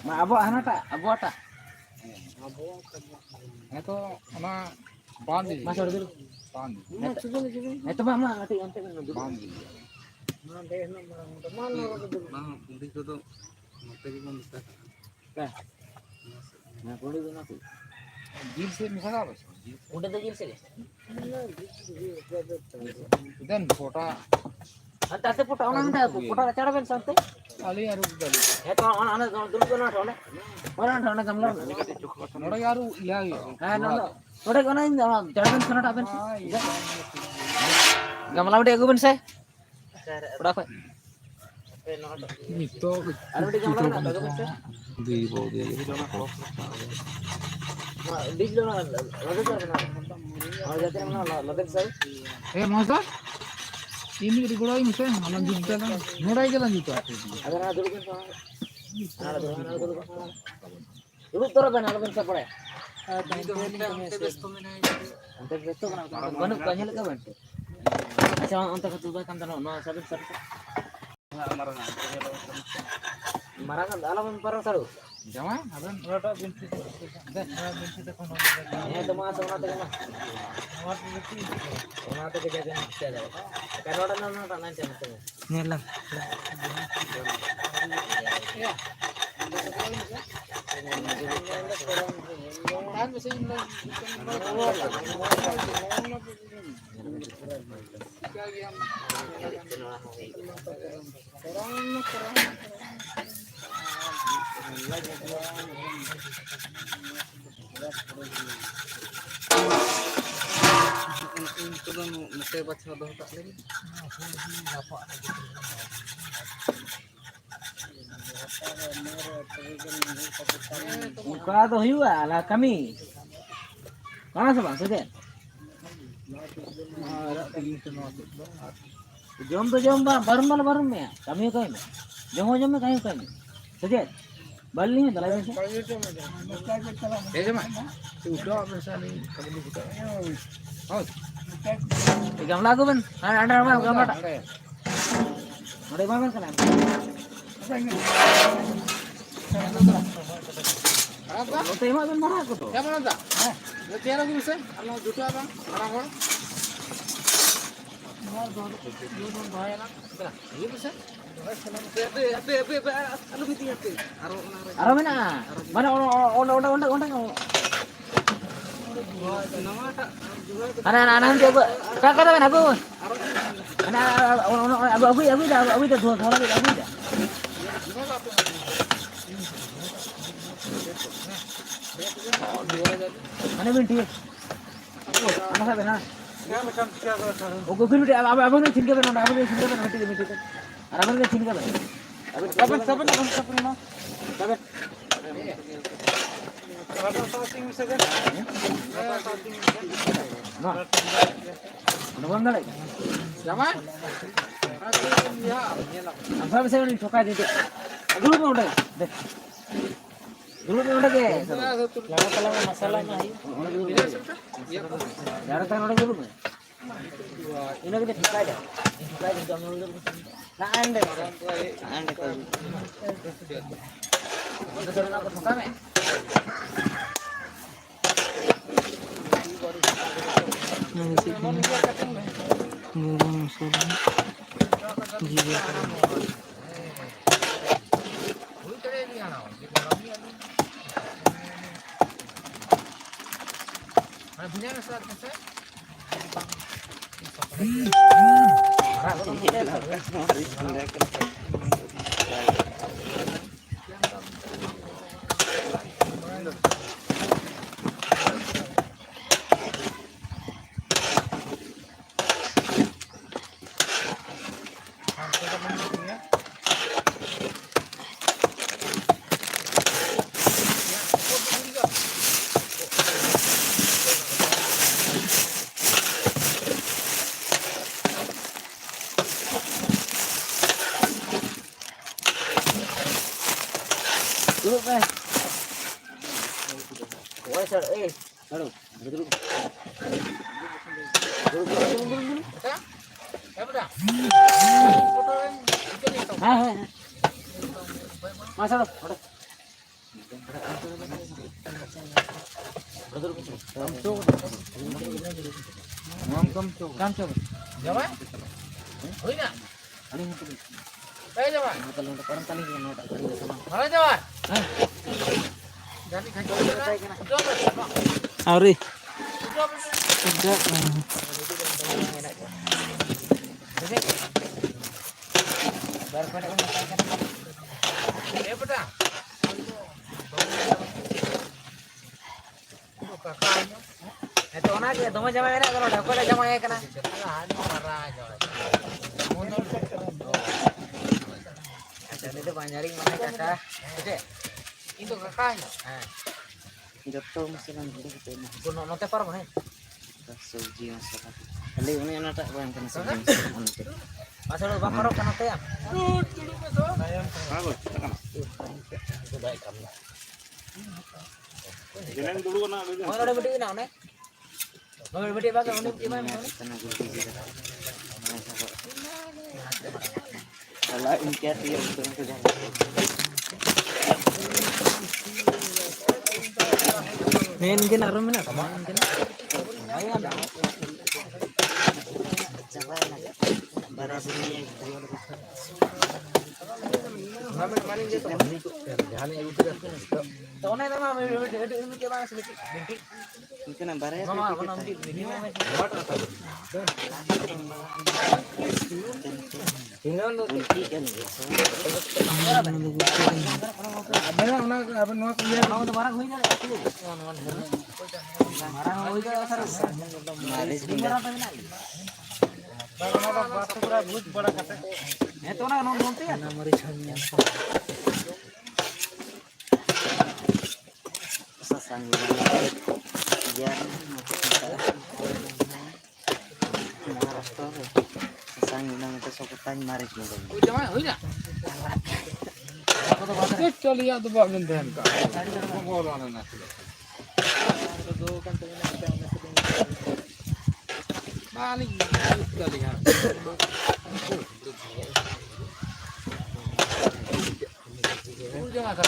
ma abo anata abo ta itu ana bandi masuk dulu bandi itu mama ati ante kan dulu bandi nah boleh guna tuh jil se misalnya apa udah tuh jil sih dan foto ante ate foto orang ada tuh foto cara ben santai kali harus dulu itu anak dulu kan ada orang gambar orang yaru iya no udah kena cara ben sana ben gambar udah aku ben saya udah apa itu ada di gambar ada aku ben saya di bawah dia di dalam lada cara mana jatuh mana lada saya masa ini di gula ini sih malam juga kan mulai jalan itu ada ada dulu kan ada dulu dulu terus ben ada ben saya pernah ante besto kan banu kanyal ka ban acha ante katuba kan tano no sabe marangan dalam parang saru jangan ada rata binti ya to ma sona te ma ona te ke jaga chale kan oda na na nan chama te nelam kan bisa Buka to hiwa lah kami. Mana sebang sudah? जम तो जम बारम में कमी कहीं में जम में कहीं कहीं सजे बल नहीं दलाई में ए जमा उठो बेसाली कबली उठो हो गमला को बन अंडा गमला अरे बाबा कना apa तो एमा बन मारा को तो ya mana dah ya tiara guru se Allah duta bang orang orang अरे मना mana onda ana nanti kakak kan aku ana abu dah dua kali abu dah mana binti ana sabe na ओको फिर अब ने छिनके बना अब ने छिनके बना मिट्टी मिट्टी और अब ने छिनके बना अब सब ना सब नवन ना Zaman? अब सब से ठोका देते ग्रुप में उठे देख ग्रुप में उठे के लगा मसाला ना है यार ता नोड़े ग्रुप में इन्हें के ठोका दे ना अंडे को ठोका में dulu kan woi sir aduh dulu Ya udah. masa lo udah kam coba Jawan? Oh iya. Ayo Jawan. kalau untuk orang kali ini tak kali sama Mana Jawan? Jadi kacau. Auri Udah. tidak baru pada Ya udah. Kakaknya. itu ona ke doma jama enak kalau dak ada jama ya kana Marah Jawan. ada itu banyaring mana kakak gede Itu kakaknya. Jatuh masinan dulu kita ini. kuno note par mana Suji masalah. Kali ini anak tak bayang kena suji. masa lo bakar kana teh bagus tekan itu baik kamu jalan dulu kena mau ada beti na ne mau beti baga ini gimana mau Kena gusti kita. Kalau ingkar dia turun ke jalan. main mungkin arum mana mungkin Jalan aja. Baras ini. तो नहीं ना मैं बeti के बारे से बeti Mungkin baras. mama mana beti tinggal lo Abang nak abang nak kuliah. mau तो barang हुई ना barang हुई तो सर Maris barang तो ना बात पूरा बहुत बड़ा कटे. है तो ना नोन बोलते हैं sasang. Biar Sang ini nanti sok tanya maris nih. Ui jamai hui na. Deख चलिया तो बाप ने ध्यान का बोल वाला ना मालिक चलिया पूरा जमा कर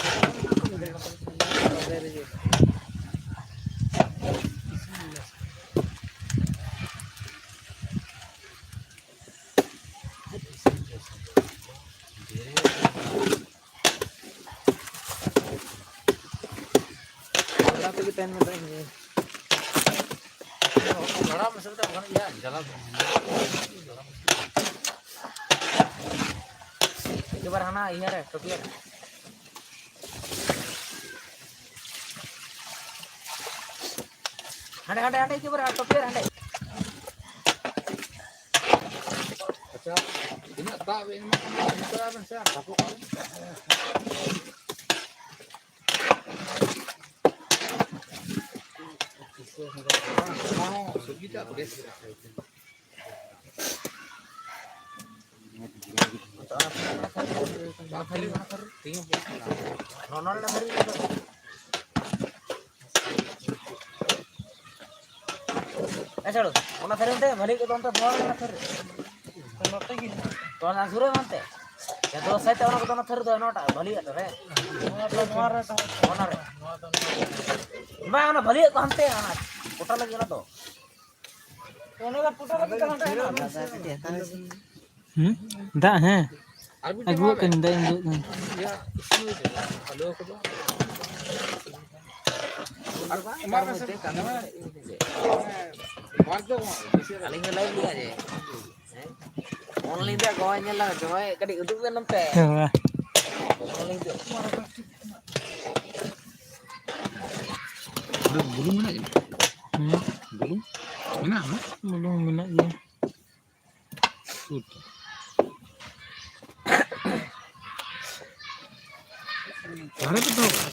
Tapi pen mata ini. बड़ा मसल तो बन गया जला Coba hana iya re, topi re. Hande coba topi re hande. अच्छा ini tak ini mah apa sih apa kau kita beres Chalo, ona thare unte bhali ko tonta doar na thare. Notte ki to na sure mante. Ya do sai ta ona ko na thare do nota bhali ata re. Ona re. Ma ona bhali ko ante ana. Pota lagi na to. Ona la pota lagi ka ante. Da hai. Agu kan da indu. ya इसमें hello को हमारे पास करना है मार दो Aling live lihat aja. Online dia kau nyala, cuma kadang itu kan nampak. Online tu. belum mana je belum mana mah Belum minat je. shoot ada betul